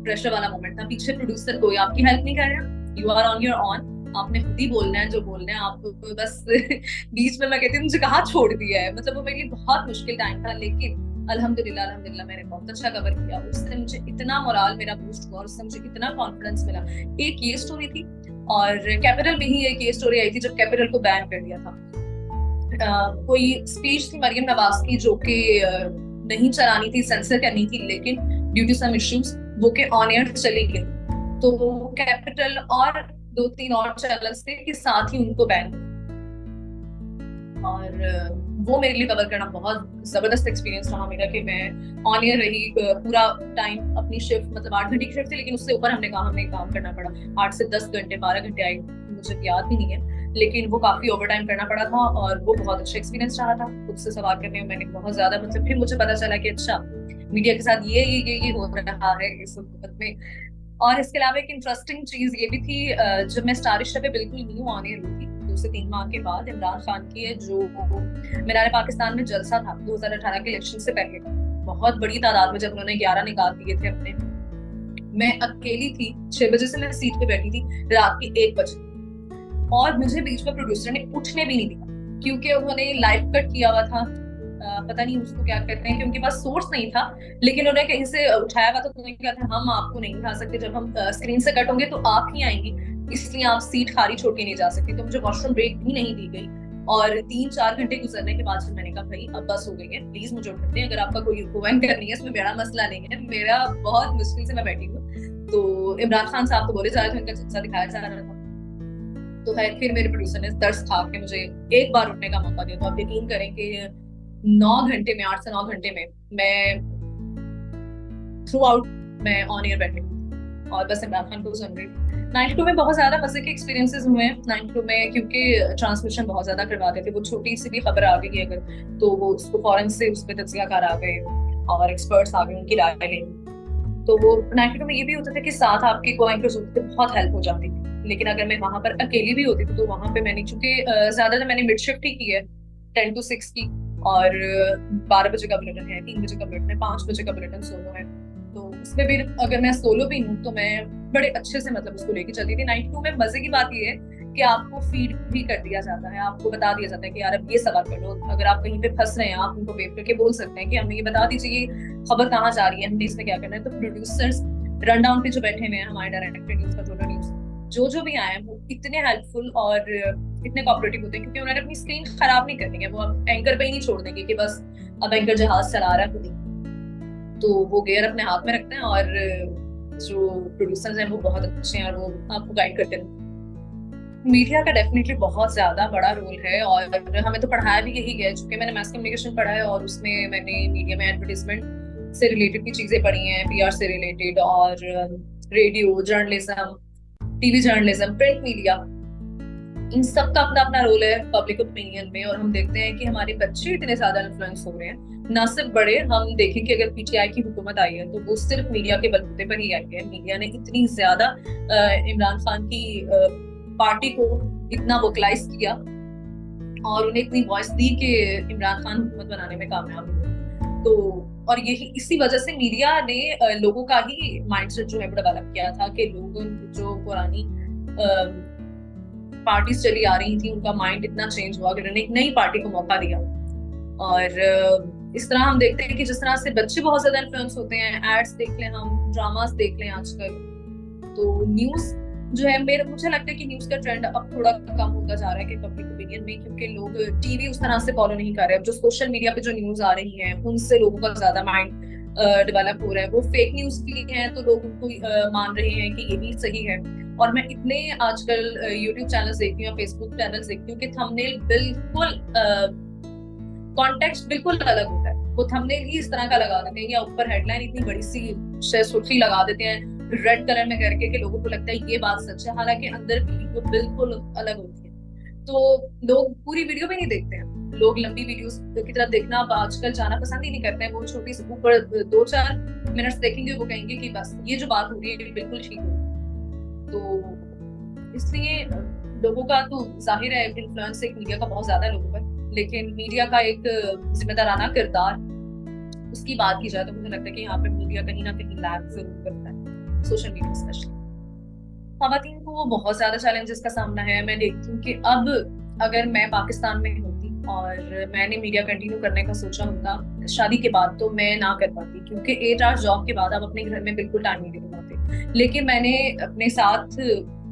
प्रेशर वाला मोमेंट था। पीछे प्रोड्यूसर कोई आपकी हेल्प नहीं कर रहा, you are on your own, आपने खुद ही बोलना है जो बोलना है आप। बस बीच में मैं कहती हूँ मुझे कहाँ छोड़ दिया है, मतलब वो मेरे लिए बहुत मुश्किल टाइम था। लेकिन अल्हम्दुलिल्लाह मैंने बहुत अच्छा कवर किया। उससे मुझे इतना मोराल मेरा बूस्ट हुआ, उससे मुझे इतना कॉन्फिडेंस मिला। एक ये स्टोरी थी, और कैपिटल में ही एक ये स्टोरी आई थी जब कैपिटल को बैन कर दिया था। कोई स्पीच थी मरियम नवाज की जो कि नहीं चलानी थी, सेंसर करनी थी, लेकिन ड्यू टू सम इश्यूज वो के ऑन एयर चली गई। तो कैपिटल और 2-3 और चैनल्स थे के साथ ही उनको बैन, और वो मेरे लिए कवर करना बहुत जबरदस्त एक्सपीरियंस रहा मेरा, कि मैं ऑन एयर रही पूरा टाइम। अपनी शिफ्ट मतलब 8 घंटे की शिफ्ट थी, लेकिन उससे ऊपर हमें काम करना पड़ा, 8 से 10 घंटे 12 घंटे आई, मुझे याद भी नहीं है, लेकिन वो काफी ओवर टाइम करना पड़ा था। और वो बहुत अच्छा एक्सपीरियंस रहा था, खुद से सवाल करने में मैंने बहुत ज्यादा, मतलब फिर मुझे पता चला कि अच्छा मीडिया के साथ ये हो रहा है इस वक्त में। और इसके अलावा एक इंटरेस्टिंग चीज ये भी थी, जब मैं स्टारिश पे बिल्कुल न्यू ऑन एयर हुई थी, 2 से 3 माह के बाद, इमरान खान की है जो मीनार पाकिस्तान में जलसा था 2018 के इलेक्शन से पहले, बहुत बड़ी तादाद में जब उन्होंने 11 निकाल दिए थे अपने, मैं अकेली थी, 6 बजे से मैं सीट पे बैठी थी, रात के 1 बजे, और मुझे बीच में प्रोड्यूसर ने उठने भी नहीं दिया, क्योंकि उन्होंने लाइव कट किया हुआ था। पता नहीं उसको क्या कहते हैं, कि उनके पास सोर्स नहीं था, लेकिन उन्होंने कहीं से उठाया हुआ था, तो उन्होंने कहा था हम आपको नहीं उठा सकते, जब हम स्क्रीन से कट होंगे तो आप ही आएंगी, इसलिए आप सीट खाली छोड़ के नहीं जा सकती। तो मुझे वॉशरूम ब्रेक भी नहीं दी गई, और 3-4 घंटे गुजरने के बाद मैंने कहा भाई अब बस हो गई है, प्लीज मुझे उठते हैं, अगर आपका कोई गोवैन करनी है, इसमें मेरा मसला नहीं है, मेरा बहुत मुश्किल से मैं बैठी हूँ। तो इमरान खान साहब तो बोले जा रहे थे, उनका जलसा दिखाया जा रहा था, तो है फिर मेरे प्रोड्यूसर ने तरस खा के मुझे एक बार उठने का मौका दिया। तो आप यकीन करें कि 9 घंटे में, 8 से 9 घंटे में मैं थ्रू आउट मैं ऑन एयर बैठी और बस इमरान खान को सुन रही थी। 92 में बहुत ज्यादा मजे के एक्सपीरियंसेस हुए हैं 92 में, क्योंकि ट्रांसमिशन बहुत ज्यादा करवाते थे। वो छोटी सी भी खबर आ गई अगर, तो वो उसको फौरन से उस पर तज्जियाकार आ गए और एक्सपर्ट्स आ गए, उनकी राय लेंगे। तो वो 92 में ये भी होता था कि साथ आपके को एंकर्स होते थे, बहुत हेल्प हो जाती थी। लेकिन अगर मैं वहां पर अकेली भी होती थी, तो वहां पे मैंने, चूंकि ज्यादातर मैंने मिड शिफ्ट ही की है, 10 to 6 की, और 12 बजे का बुलेटिन है, 3 बजे का बुलेटिन है, 5 बजे का बुलेटिन सोलो है। तो उसमें भी अगर मैं सोलो भी हूँ तो मैं बड़े अच्छे से मतलब उसको लेके चलती थी। 92 में मजे की बात ये है कि आपको फीड भी कर दिया जाता है, आपको बता दिया जाता है कि यार अब ये सवाल कर लो, अगर आप कहीं पे फंस रहे हैं आप उनको वेट करके बोल सकते हैं कि हमें ये बता दीजिए खबर कहाँ जा रही है, हमने इसमें क्या करना है। तो प्रोड्यूसर्स रन डाउन पे जो बैठे हुए हैं, हमारे डायरेक्टर न्यूज का, टोटल न्यूज, जो भी आए हैं, वो इतने हेल्पफुल और इतने कोऑपरेटिव होते हैं, क्योंकि उन्होंने अपनी स्क्रीन खराब नहीं करनी है, वो एंकर पे ही नहीं छोड़ देंगे कि बस अब एंकर जहाज चला रहा है खुद ही। तो वो गियर अपने हाथ में रखते हैं, और जो प्रोड्यूसर्स हैं वो बहुत अच्छे हैं, और वो आपको गाइड करते हैं। मीडिया का डेफिनेटली बहुत ज्यादा बड़ा रोल है, और हमें तो पढ़ाया भी यही गया, चूंकि मैंने मास कम्युनिकेशन पढ़ा है, और उसमें मैंने मीडिया में एडवर्टीजमेंट से रिलेटेड की चीजें पढ़ी हैं, पीआर से रिलेटेड, और radio journalism, TV journalism, print media, इन सब का अपना अपना रोल है पब्लिक ओपिनियन में। और हम देखते हैं कि हमारे बच्चे इतने ज्यादा इन्फ्लुएंस हो रहे हैं, ना सिर्फ बड़े, हम देखें कि अगर पीटीआई की हुकूमत आई है तो वो सिर्फ मीडिया के बलबूते पर ही आई है। मीडिया ने इतनी ज्यादा इमरान खान की पार्टी को इतना वोकलाइज किया, और उन्हें इतनी वॉइस दी कि इमरान खान हुकूमत बनाने में कामयाब हुए। तो और यही इसी वजह से मीडिया ने लोगों का ही माइंडसेट जो है वो डेवलप किया था, कि लोगों जो पुरानी पार्टीज चली आ रही थी, उनका माइंड इतना चेंज हुआ कि उन्होंने एक नई पार्टी को मौका दिया। और इस तरह हम देखते हैं कि जिस तरह से बच्चे बहुत ज्यादा इन्फ्लुएंस होते हैं, एड्स देख लें, हम ड्रामास देख लें आजकल, तो न्यूज जो है, मुझे लगता है कि न्यूज का ट्रेंड अब थोड़ा कम होता जा रहा है कि पब्लिक ओपिनियन में, क्योंकि लोग टीवी उस तरह से फॉलो नहीं कर रहे। अब जो सोशल मीडिया पे जो न्यूज आ रही है, उनसे लोगों का ज्यादा माइंड डेवलप हो रहा है। वो फेक न्यूज भी हैं तो लोग उनको मान रहे हैं कि ये भी सही है। और मैं इतने आजकल यूट्यूब चैनल्स देखती हूँ, फेसबुक चैनल्स देखती हूँ कि थंबनेल बिल्कुल कॉन्टेक्स्ट बिल्कुल अलग होता है। वो थंबनेल ही इस तरह का लगा देते हैं, या ऊपर हेडलाइन इतनी बड़ी सी सुर्खी लगा देते हैं रेड कलर में करके, कि लोगों को लगता है ये बात सच है, हालांकि अंदर की वो बिल्कुल अलग होती है। तो लोग पूरी वीडियो भी नहीं देखते हैं, लोग लंबी वीडियोस की तरफ देखना अब आजकल जाना पसंद ही नहीं करते हैं। वो छोटी सी ऊपर 2-4 मिनट्स देखेंगे, वो कहेंगे कि बस ये जो बात हो रही है बिल्कुल ठीक हो। तो इसलिए लोगों का तो जाहिर है इन्फ्लुएंस एक मीडिया का बहुत ज्यादा है लोगों पर, लेकिन मीडिया का एक जिम्मेदाराना किरदार उसकी बात की जाए तो मुझे लगता है कि यहाँ पे मीडिया कहीं ना कहीं लैग जरूर करता है, सोशल मीडिया स्पेशली। खवातीन को बहुत ज्यादा चैलेंजेस का सामना है। मैं देखती हूँ कि अब अगर मैं पाकिस्तान में होती और मैंने मीडिया कंटिन्यू करने का सोचा होता शादी के बाद, तो मैं ना कर पाती, क्योंकि 8 आवर्स जॉब के बाद आप अपने घर में बिल्कुल टाइम नहीं दे पाते। लेकिन मैंने अपने साथ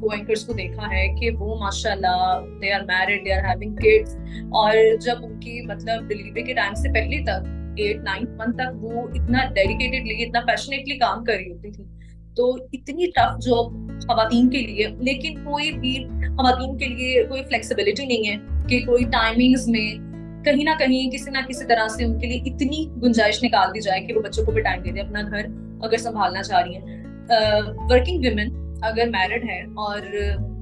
को एंकर्स को देखा है कि वो माशाल्लाह they are married, they are having kids, और जब उनकी मतलब डिलीवरी के टाइम से पहले तक 8-9 मंथ तक वो इतना डेडिकेटेडली, इतना पैशनेटली काम कर रही होती थी। तो इतनी टफ जॉब खवातीन के लिए, लेकिन कोई भी खवातीन के लिए कोई फ्लेक्सिबिलिटी नहीं है कि कोई टाइमिंग्स में कहीं ना कहीं किसी ना किसी तरह से उनके लिए इतनी गुंजाइश निकाल दी जाए कि वो बच्चों को भी टाइम दे दे, अपना घर अगर संभालना चाह रही है। वर्किंग वुमेन अगर मैरिड है और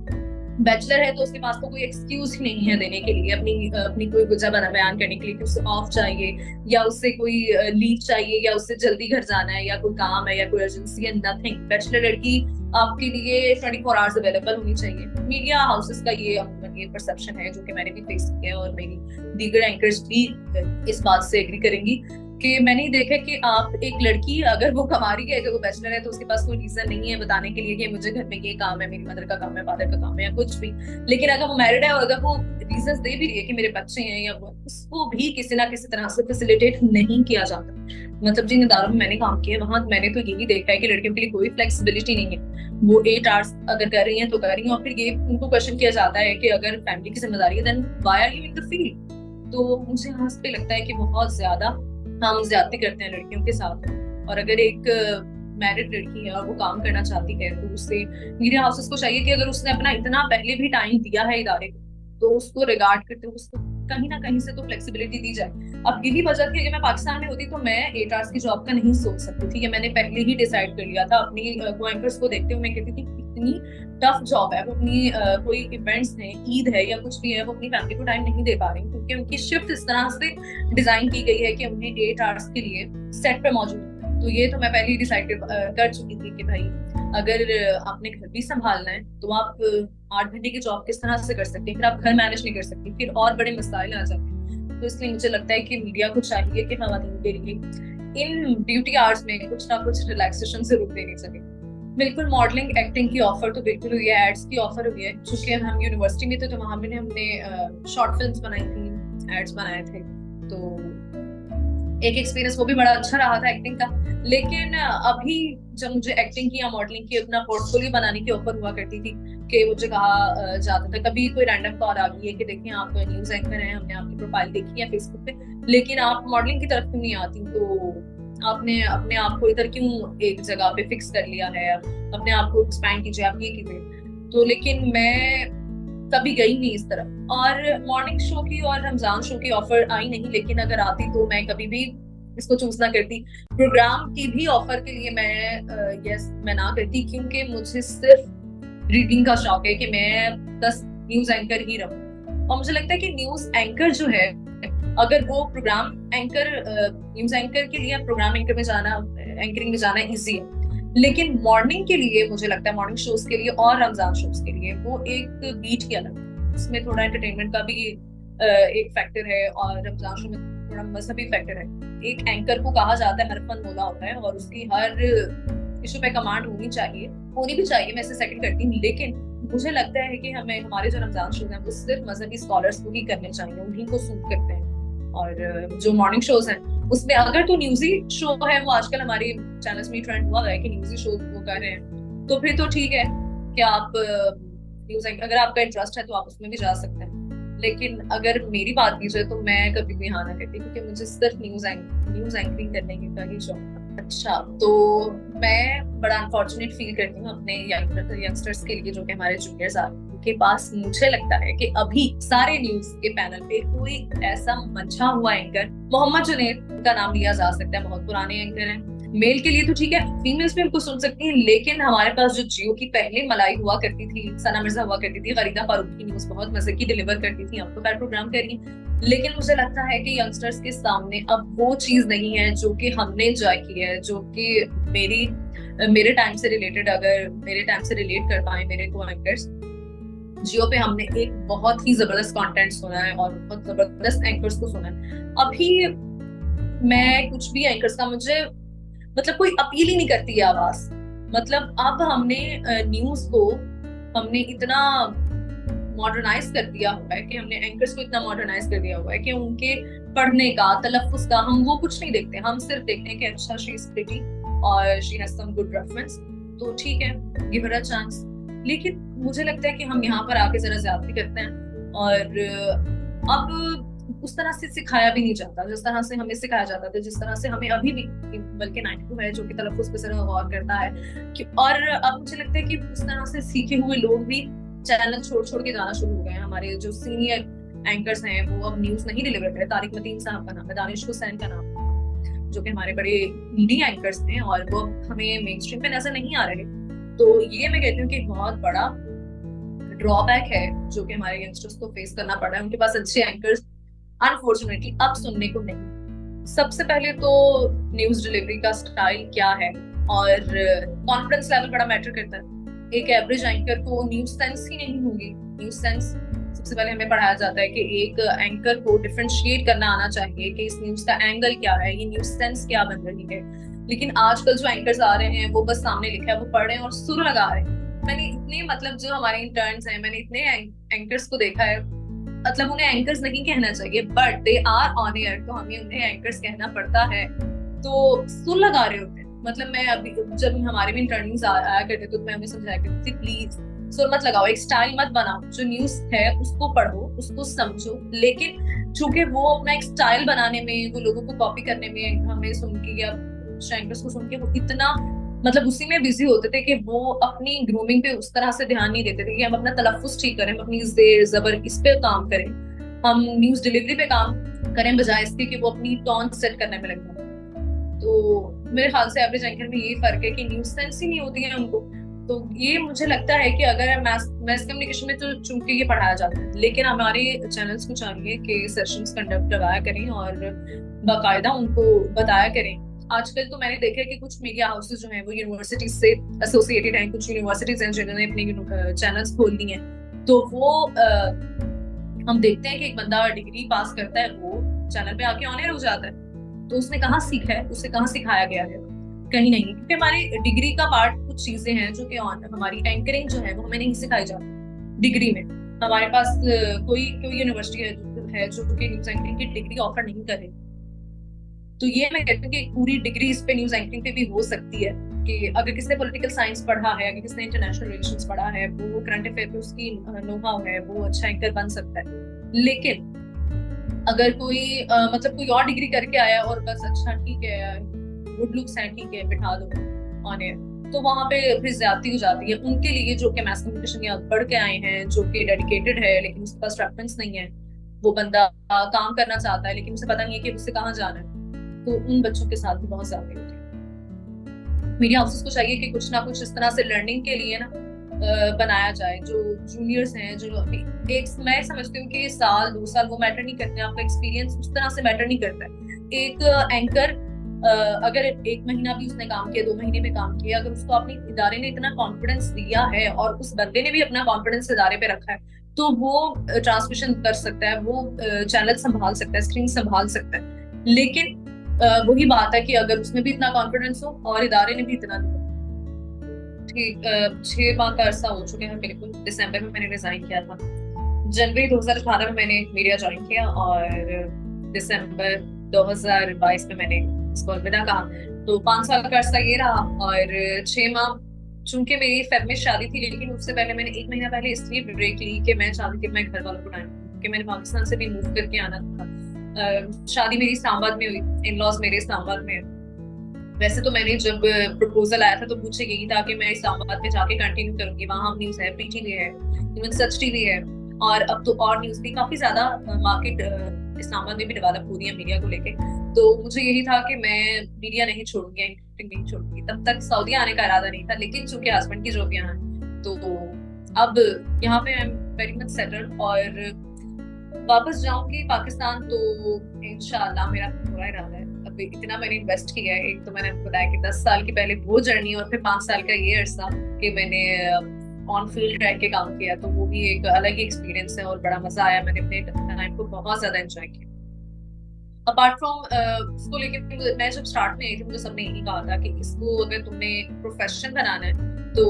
बैचलर है तो उसके पास तो कोई एक्सक्यूज ही नहीं है देने के लिए, अपनी अपनी कोई वजह बयान करने के लिए कि उसे ऑफ चाहिए या उससे कोई लीव चाहिए या उससे जल्दी घर जाना है या कोई काम है या कोई अर्जेंसी है। नथिंग। बैचलर लड़की आपके लिए 24 आवर्स अवेलेबल होनी चाहिए। मीडिया हाउसेस का ये परसेप्शन है जो कि मैंने भी फेस किया है और मेरी दीगर एंकर्स भी इस बात से एग्री करेंगी कि मैंने देखा कि आप एक लड़की अगर वो कमा रही है, अगर वो बैचलर है तो उसके पास कोई रीजन नहीं है बताने के लिए कि मुझे घर में ये काम है, मेरी मदर का काम है, फादर का काम है या कुछ भी। लेकिन अगर वो मैरिड है और अगर वो रीजंस दे भी रही है कि मेरे बच्चे हैं या वो, उसको भी किसी ना किसी तरह से फैसिलिटेट नहीं किया जाता। मतलब जिन इदारों में मैंने काम किया वहां मैंने तो यही देखा है कि लड़कियों के लिए कोई फ्लेक्सिबिलिटी नहीं है। वो 8 आवर्स अगर कर रही हैं तो कर रही हैं और फिर ये उनको क्वेश्चन किया जाता है कि अगर फैमिली की जिम्मेदारी है then why are you in the field. तो मुझे यहाँ पे लगता है कि बहुत ज्यादा हम ज्यादती करते हैं लड़कियों के साथ। और अगर एक मैरिड लड़की है और वो काम करना चाहती है तो उससे मीडिया हाउसेस को चाहिए कि अगर उसने अपना इतना पहले भी टाइम दिया है इदारे को तो उसको रिगार्ड करते हुए उसको कहीं ना कहीं से तो फ्लेक्सिबिलिटी दी जाए। अब यही वजह थी, अगर मैं पाकिस्तान में होती तो मैं 8 आवर्स की जॉब का नहीं सोच सकती थी। मैंने पहले ही डिसाइड कर लिया था अपनी एंकर्स को देखते हुए। मैं कहती थी इतनी टफ जॉब है, वो अपनी कोई इवेंट्स है, ईद है या कुछ भी है, वो अपनी फैमिली को टाइम नहीं दे पा रही क्योंकि उनकी शिफ्ट इस तरह से डिजाइन की गई है कि उन्हें 8 आवर्स के लिए सेट पे मौजूद। तो ये तो मैं पहले ही डिसाइड कर चुकी थी कि भाई अगर आपने घर भी संभालना है तो आप 8 घंटे की जॉब किस तरह से कर सकते हैं, फिर आप घर मैनेज नहीं कर सकते, फिर और बड़े मसाइल आ जाते हैं। तो इसलिए मुझे लगता है कि मीडिया को चाहिए कि खवातीन के लिए इन ड्यूटी आवर्स में कुछ ना कुछ रिलैक्सेशन जरूर देनी चाहिए। बिल्कुल मॉडलिंग एक्टिंग की ऑफर तो बिल्कुल हुई है, एड्स की ऑफर हुई है। चूंकि हम यूनिवर्सिटी में थे तो वहां में हमने शॉर्ट फिल्म्स बनाई थी, एड्स बनाए थे, तो एक एक्सपीरियंस वो भी बड़ा अच्छा रहा था एक्टिंग का। लेकिन अभी जब मुझे एक्टिंग की या मॉडलिंग की अपना पोर्टफोलियो बनाने की ऑफर हुआ करती थी कि मुझे कहा जाता था, कभी कोई रैंडम कॉल आ गई है कि देखिए आप न्यूज एंकर हैं, हमने आपकी प्रोफाइल देखी है फेसबुक पे, लेकिन आप मॉडलिंग की तरफ क्यों नहीं आती, तो आपने अपने आप को इधर क्यों एक जगह पे फिक्स कर लिया है, अपने आप को एक्सपैंड कीजिए, आप ये कीजिए। तो लेकिन मैं कभी गई नहीं इस तरफ। और मॉर्निंग शो की और रमजान शो की ऑफर आई नहीं, लेकिन अगर आती तो मैं कभी भी इसको चूज ना करती। प्रोग्राम की भी ऑफर के लिए मैं ना करती क्योंकि मुझे सिर्फ रीडिंग का शौक है कि मैं बस न्यूज एंकर ही रहूं। और मुझे लगता है कि न्यूज एंकर जो है अगर वो प्रोग्राम एंकर न्यूज एंकर के लिए प्रोग्राम एंकर में जाना, एंकरिंग में जाना इजी है, लेकिन मॉर्निंग के लिए मुझे लगता है मॉर्निंग शोज के लिए और रमजान शोज के लिए वो एक बीट ही अलग है। इसमें थोड़ा एंटरटेनमेंट का भी एक फैक्टर है और रमजान शो में थोड़ा मजहबी फैक्टर है। एक एंकर को कहा जाता है हर फन मौला होता है और उसकी हर इशू पे कमांड होनी भी चाहिए, मैं इसे सेकंड करती हूँ। लेकिन मुझे लगता है कि हमें हमारे जो रमजान शोज हैं वो सिर्फ मजहबी स्कॉलर्स को ही करने चाहिए, उन्हीं को सूट करते हैं। और जो मॉर्निंग शोज हैं उसमें अगर तो न्यूज़ी शो है, वो आजकल हमारे चैनल्स में ट्रेंड हुआ है कि न्यूज़ी शो वो कर रहे हैं, तो फिर तो ठीक है कि आप न्यूज अगर आपका इंटरेस्ट है तो आप उसमें भी जा सकते हैं। लेकिन अगर मेरी बात की जाए तो मैं कभी भी हाँ ना करती क्योंकि मुझे सिर्फ न्यूज एंकरिंग करने का ही शौक था। अच्छा, तो मैं बड़ा अनफॉर्चुनेट फील करती हूँ अपने यंगस्टर्स के लिए जो कि हमारे जूनियर्स आ के पास। मुझे लगता है कि अभी सारे न्यूज के पैनल पे कोई ऐसा मंचा हुआ एंकर, मोहम्मद जुनैद का नाम लिया जा सकता है, बहुत पुराने एंकर हैं। मेल के लिए तो ठीक है, फीमेल्स भी उनको सुन सकती हैं, लेकिन हमारे पास जो जियो की पहले मलाई हुआ करती थी, सना मिर्जा हुआ करती थी, गरीदा फारूक की न्यूज बहुत मजे की डिलीवर करती थी, अब तो खैर प्रोग्राम करिए। लेकिन मुझे लगता है कि यंगस्टर्स के सामने अब वो चीज नहीं है जो कि हमने एंजॉय की है, जो कि मेरे टाइम से रिलेटेड, अगर मेरे टाइम से रिलेट कर पाए मेरे को एंकर्स। जियो पे हमने एक बहुत ही जबरदस्त कंटेंट सुना है और बहुत जबरदस्त एंकर्स को सुना है। अभी मैं कुछ भी एंकर्स का मुझे मतलब कोई अपील ही नहीं करती है आवाज। मतलब अब हमने न्यूज को हमने इतना मॉडर्नाइज कर दिया हुआ है कि हमने एंकर्स को इतना मॉडर्नाइज कर दिया हुआ है कि उनके पढ़ने का, तलफ्फुज का हम वो कुछ नहीं देखते। हम सिर्फ देखते हैं कि अच्छा शी इज प्रिटी और she has some good reference, तो ठीक है, गिव हर अ चांस। लेकिन मुझे लगता है कि हम यहाँ पर आके जरा ज्यादती करते हैं और अब उस तरह से सिखाया भी नहीं जाता जिस तरह से हमें सिखाया जाता था, जिस तरह से हमें अभी भी, बल्कि 92 है जो कि तलफ्फुज पे जरा गौर करता है और अब मुझे लगता है कि उस तरह से सीखे हुए लोग भी चैनल छोड़ छोड़ के जाना शुरू हो गए हैं। हमारे जो सीनियर एंकर्स हैं वो अब न्यूज नहीं डिलीवर कर रहे। तारिक मतीन साहब का नाम है, दानिश हुसैन का नाम है, जो कि हमारे बड़े मीडिया एंकर्स हैं और वो हमें मेन स्ट्रीम पे नजर नहीं आ रहे। तो ये मैं कहती हूँ कि एक बहुत बड़ा ड्रॉबैक है जो कि हमारे यंगस्टर्स को फेस करना पड़ रहा है। उनके पास अच्छे एंकर्स अनफॉर्चुनेटली अब सुनने को नहीं। सबसे पहले तो न्यूज डिलीवरी का स्टाइल क्या है और कॉन्फिडेंस लेवल बड़ा मैटर करता है। एक एवरेज एंकर को न्यूज सेंस ही नहीं होगी। न्यूज सेंस सबसे पहले हमें पढ़ाया जाता है कि एक एंकर को डिफरेंशिएट करना आना चाहिए कि इस न्यूज का एंगल क्या है, ये न्यूज सेंस क्या बन रही है। लेकिन आजकल जो एंकर्स आ रहे हैं वो बस सामने लिखा है वो पढ़ रहे हैं और सुर लगा रहे हैं। मैंने इतने मतलब जो हमारे इंटर्न्स हैं, मैंने इतने एंकर्स को देखा है, मतलब उन्हें एंकर्स नहीं कहना चाहिए but they are on air, तो हमें उन्हें एंकर्स कहना पड़ता है। तो सुर लगा रहे होते हैं। मतलब मैं अभी जब हमारे भी इंटर्निंग्स आया करते तो मैं उन्हें समझाया करती थी प्लीज सुर मत लगाओ, एक स्टाइल मत बनाओ। जो न्यूज है उसको पढ़ो, उसको समझो, लेकिन चूंकि वो अपना एक स्टाइल बनाने में, वो लोगों को कॉपी करने में, हमें सुन के या एंकर्स को सुन के वो इतना मतलब उसी में बिजी होते थे कि वो अपनी ग्रूमिंग पे उस तरह से ध्यान नहीं देते थे कि हम अपना तलफ्फुज ठीक करें, हम अपनी जेर जबर इस पे काम करें, हम न्यूज डिलीवरी पे काम करें, बजाय इसके कि वो अपनी टोन सेट करने में लग जाए। तो मेरे ख्याल से एवरेज एंकर में यही फर्क है कि न्यूज सेंस ही नहीं होती है उनको। तो ये मुझे लगता है कि अगर मैस कम्युनिकेशन में तो चूंकि ये पढ़ाया जाता है, लेकिन हमारे चैनल्स को चाहिए कि सेशंस कंडक्ट करवाया करें और बाकायदा उनको बताया करें। आजकल तो मैंने देखा है कि कुछ मीडिया हाउसेस जो हैं वो यूनिवर्सिटीज से एसोसिएटेड हैं, कुछ यूनिवर्सिटीज हैं जिन्होंने अपनी चैनल्स खोल ली हैं। तो वो हम देखते हैं कि एक बंदा डिग्री पास करता है, वो चैनल पे आके ऑन एयर हो जाता है। तो उसने कहाँ सीखा है, उसे कहाँ सिखाया गया है? कहीं नहीं। क्योंकि हमारी डिग्री का पार्ट कुछ चीजें हैं जो कि हमारी एंकरिंग जो है वो हमें नहीं सिखाई जाती डिग्री में। हमारे पास कोई कोई यूनिवर्सिटी है जो कि न्यूज एंकरिंग की डिग्री ऑफर नहीं करे। तो ये मैं कहती हूँ कि पूरी डिग्री इस पे न्यूज एंकरिंग पे भी हो सकती है कि अगर किसने पॉलिटिकल साइंस पढ़ा है, अगर किसने इंटरनेशनल रिलेशंस पढ़ा है, वो करंट अफेयर पे उसकी नो हाउ है, वो अच्छा एंकर बन सकता है। लेकिन अगर कोई मतलब कोई और डिग्री करके आया और बस अच्छा ठीक है, गुड लुक्स है, ठीक है, बिठा दो ऑन एयर, तो वहां पे फिर ज्यादती हो जाती है उनके लिए जो कि मैस कम्युनिकेशन या पढ़ के आए हैं, जो कि डेडिकेटेड है लेकिन उसके पास रेफरेंस नहीं है। वो बंदा काम करना चाहता है लेकिन उसे पता नहीं है कि उससे कहाँ जाना है। तो उन बच्चों के साथ भी बहुत ज्यादा होती है। मीडिया हाउसेस को चाहिए कि कुछ ना कुछ इस तरह से लर्निंग के लिए ना बनाया जाए। जो जूनियर्स हैं, जो अभी एक, मैं समझती हूँ कि साल 2 साल वो मैटर नहीं करते, आपका एक्सपीरियंस उस तरह से मैटर नहीं करता है। एक एंकर अगर 1 महीना भी उसने काम किया, 2 महीने में काम किया, अगर उसको अपने इदारे ने इतना कॉन्फिडेंस दिया है और उस बंदे ने भी अपना कॉन्फिडेंस इदारे पे रखा है, तो वो ट्रांसमिशन कर सकता है, वो चैनल संभाल सकता है, स्क्रीन संभाल सकता है। लेकिन वही बात है कि अगर उसमें भी इतना कॉन्फिडेंस हो और इदारे ने भी इतना दिया। ठीक 6 माह का अरसा हो चुके हैं मेरे को। दिसंबर में मैंने रिजाइन किया था, जनवरी 2018 में मैंने मीडिया ज्वाइन किया और दिसंबर 2022 में मैंने इसको अलविदा कहा। तो 5 साल का अरसा ये रहा। और 6 माह चूंकि मेरी फेब में शादी थी, लेकिन उससे पहले मैंने 1 महीना पहले इसलिए ब्रेक ली कि मैं चाहती थी मैं घर वालों को टाइम दूं, कि मैंने पाकिस्तान से भी मूव करके आना था। शादी मेरी इस्लामाबाद में हुई, इन-लॉज मेरे इस्लामाबाद में। वैसे तो मैंने जब प्रपोजल आया था तो पूछे यही था कि मैं इस्लामाबाद में जाके कंटिन्यू करूंगी, वहां हम न्यूज है, पीटीवी है, इवन सच टीवी है, और अब तो और न्यूज भी काफी ज्यादा मार्केट इस्लामाबाद में भी डेवलप हो रही है मीडिया को लेके। तो मुझे यही था कि मैं मीडिया नहीं छोड़ूंगी, एंकरिंग नहीं छोड़ूंगी। तब तक सऊदी आने का इरादा नहीं था, लेकिन चूंकि हस्बैंड की जॉब यहाँ है तो अब यहाँ पे I am very much settled और वापस जाऊंगी पाकिस्तान। तो इंशाल्लाह मेरा पूरा इरादा है। अभी इतना मैंने इन्वेस्ट किया है, एक तो मैंने आपको बताया कि 10 साल की पहले वो जर्नी और फिर 5 साल का ये अरसा कि मैंने ऑन फील्ड रह के काम किया, तो वो भी एक अलग ही एक्सपीरियंस है और बड़ा मजा आया। मैंने अपने टाइम को बहुत ज्यादा एंजॉय किया। अपार्ट फ्रॉम इसको लेके मैं जब स्टार्ट में आई थी मुझे सबने यही कहा था कि इसको अगर तुमने प्रोफेशन बनाना है तो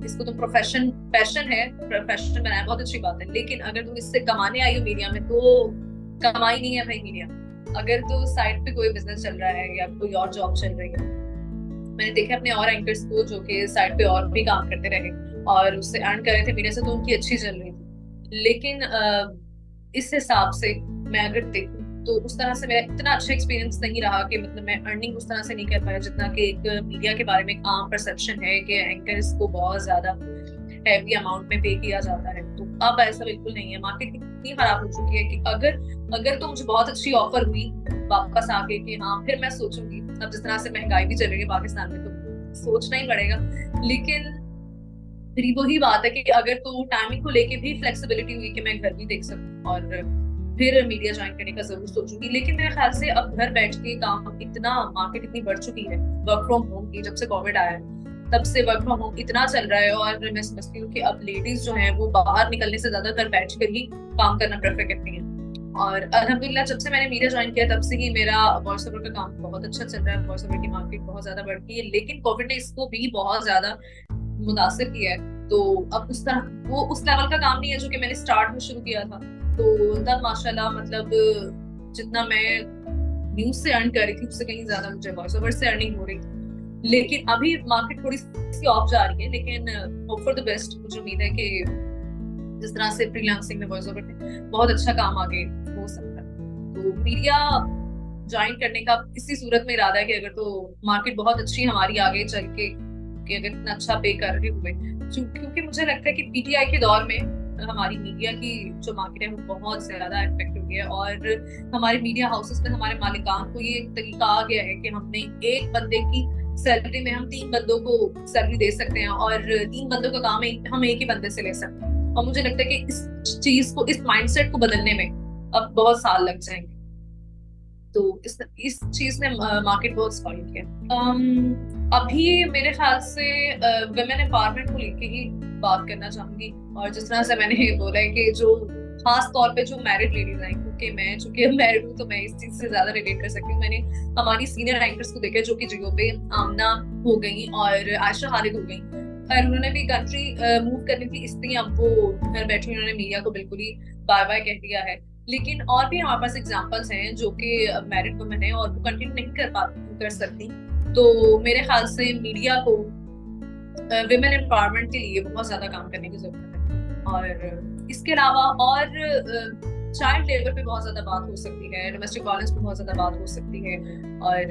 इसको तुम प्रोफेशन, पैशन है, प्रोफेशन बनाया बहुत अच्छी बात है, लेकिन अगर तुम इससे कमाने आई हो मीडिया में तो कमाई नहीं है भाई मीडिया। अगर तो साइड पे कोई बिजनेस चल रहा है या कोई और जॉब चल रही है, मैंने देखा अपने और एंकर्स को जो कि साइड पे और भी काम करते रहे और उससे अर्न कर रहे थे मीडिया से, तो उनकी अच्छी चल रही थी। लेकिन इस हिसाब से मैं अगर देखूं तो उस तरह से मेरा इतना अच्छा एक्सपीरियंस नहीं रहा कि मतलब मैं अर्निंग उस तरह से नहीं कर पाया जितना कि एक मीडिया के बारे में एक आम परसेप्शन है कि एंकर्स को बहुत ज्यादा हैवी अमाउंट में पे किया जाता है। तो अब ऐसा बिल्कुल नहीं है। मार्केट इतनी खराब हो चुकी है कि अगर अगर तो मुझे बहुत अच्छी ऑफर हुई वापस आके कि हाँ फिर मैं सोचूंगी। अब जिस तरह से महंगाई भी चल रही है पाकिस्तान में तो सोचना ही पड़ेगा। लेकिन फिर वही बात है कि अगर तो टाइमिंग को लेके भी फ्लेक्सिबिलिटी हुई कि मैं घर भी देख सकूं और फिर मीडिया ज्वाइन करने का जरूर सोचूंगी। लेकिन मेरे ख्याल से अब घर बैठ के काम इतना, मार्केट इतनी बढ़ चुकी है वर्क फ्रॉम होम की, जब से कोविड आया है तब से वर्क फ्रॉम होम इतना चल रहा है। और मैं समझती हूँ कि अब लेडीज जो है वो बाहर निकलने से ज्यादा घर बैठ कर ही काम करना प्रेफर करती हैं। और अल्हम्दुलिल्लाह जब से मैंने मीडिया ज्वाइन किया तब से ही मेरा वॉइस ओवर का काम बहुत अच्छा चल रहा है। वॉइस ओवर की मार्केट बहुत ज्यादा बढ़ गई है, लेकिन कोविड ने इसको भी बहुत ज्यादा मुतासिर किया है। तो अब उस तरह वो उस लेवल का काम नहीं है जो कि मैंने स्टार्ट में शुरू किया था। तो तब माशाल्लाह मतलब जितना मैं न्यूज से अर्न कर रही थी उससे कहीं ज्यादा मुझे वॉइस ओवर से अर्निंग हो रही थी। लेकिन अभी मार्केट थोड़ी सी ऑफ जा रही है, लेकिन होप फॉर द बेस्ट। मुझे उम्मीद है कि जिस तरह से फ्रीलांसिंग में वॉइस ओवर में बहुत अच्छा काम आगे हो सकता है। तो मीडिया ज्वाइन करने का इसी सूरत में इरादा है कि अगर तो मार्केट बहुत अच्छी हमारी आगे चल के कि अगर इतना अच्छा पे कर रहे हुए, क्योंकि मुझे लगता है कि पीटीआई के दौर में हमारी मीडिया की जो मार्केट है वो बहुत ज्यादा इफेक्ट हुई है। और हमारे मीडिया हाउसेस में हमारे मालिकान को ये तरीका आ गया है कि हमने एक बंदे की सैलरी में हम 3 बंदों को सैलरी दे सकते हैं और 3 बंदों का काम हम एक ही बंदे से ले सकते हैं। और मुझे लगता है कि इस चीज को, इस माइंडसेट को बदलने में अब बहुत साल लग जाएंगे। तो इस चीज ने मार्केट बहुत स्पॉइल किया। अभी मेरे ख्याल से वुमेन एम्पावरमेंट को लेके ही बात करना चाहूंगी। और जिस तरह से मैंने बोला है कि जो खास तौर पे जो मैरिड लेडीज हैं, क्योंकि मैं चूंकि मैरिड हूँ तो मैं इस चीज से ज्यादा रिलेट कर सकती हूँ। मैंने हमारी सीनियर एंकर्स को देखा जो कि जियो पे आमना हो गई और आयशा खालिद हो गई। खैर उन्होंने भी कंट्री मूव करनी थी, इसलिए अब वो घर बैठे उन्होंने मीडिया को बिल्कुल ही बाय बाय कह दिया है। लेकिन और भी हमारे पास एग्जांपल्स हैं जो कि मैरिड वुमेन है और वो कंटिन्यू नहीं कर सकती। तो मेरे ख्याल से मीडिया को विमेन एम्पावरमेंट के लिए बहुत ज्यादा काम करने की जरूरत है। और इसके अलावा और चाइल्ड लेबर पे बहुत ज्यादा बात हो सकती है, डोमेस्टिक वायलेंस पे बहुत ज्यादा बात हो सकती है, और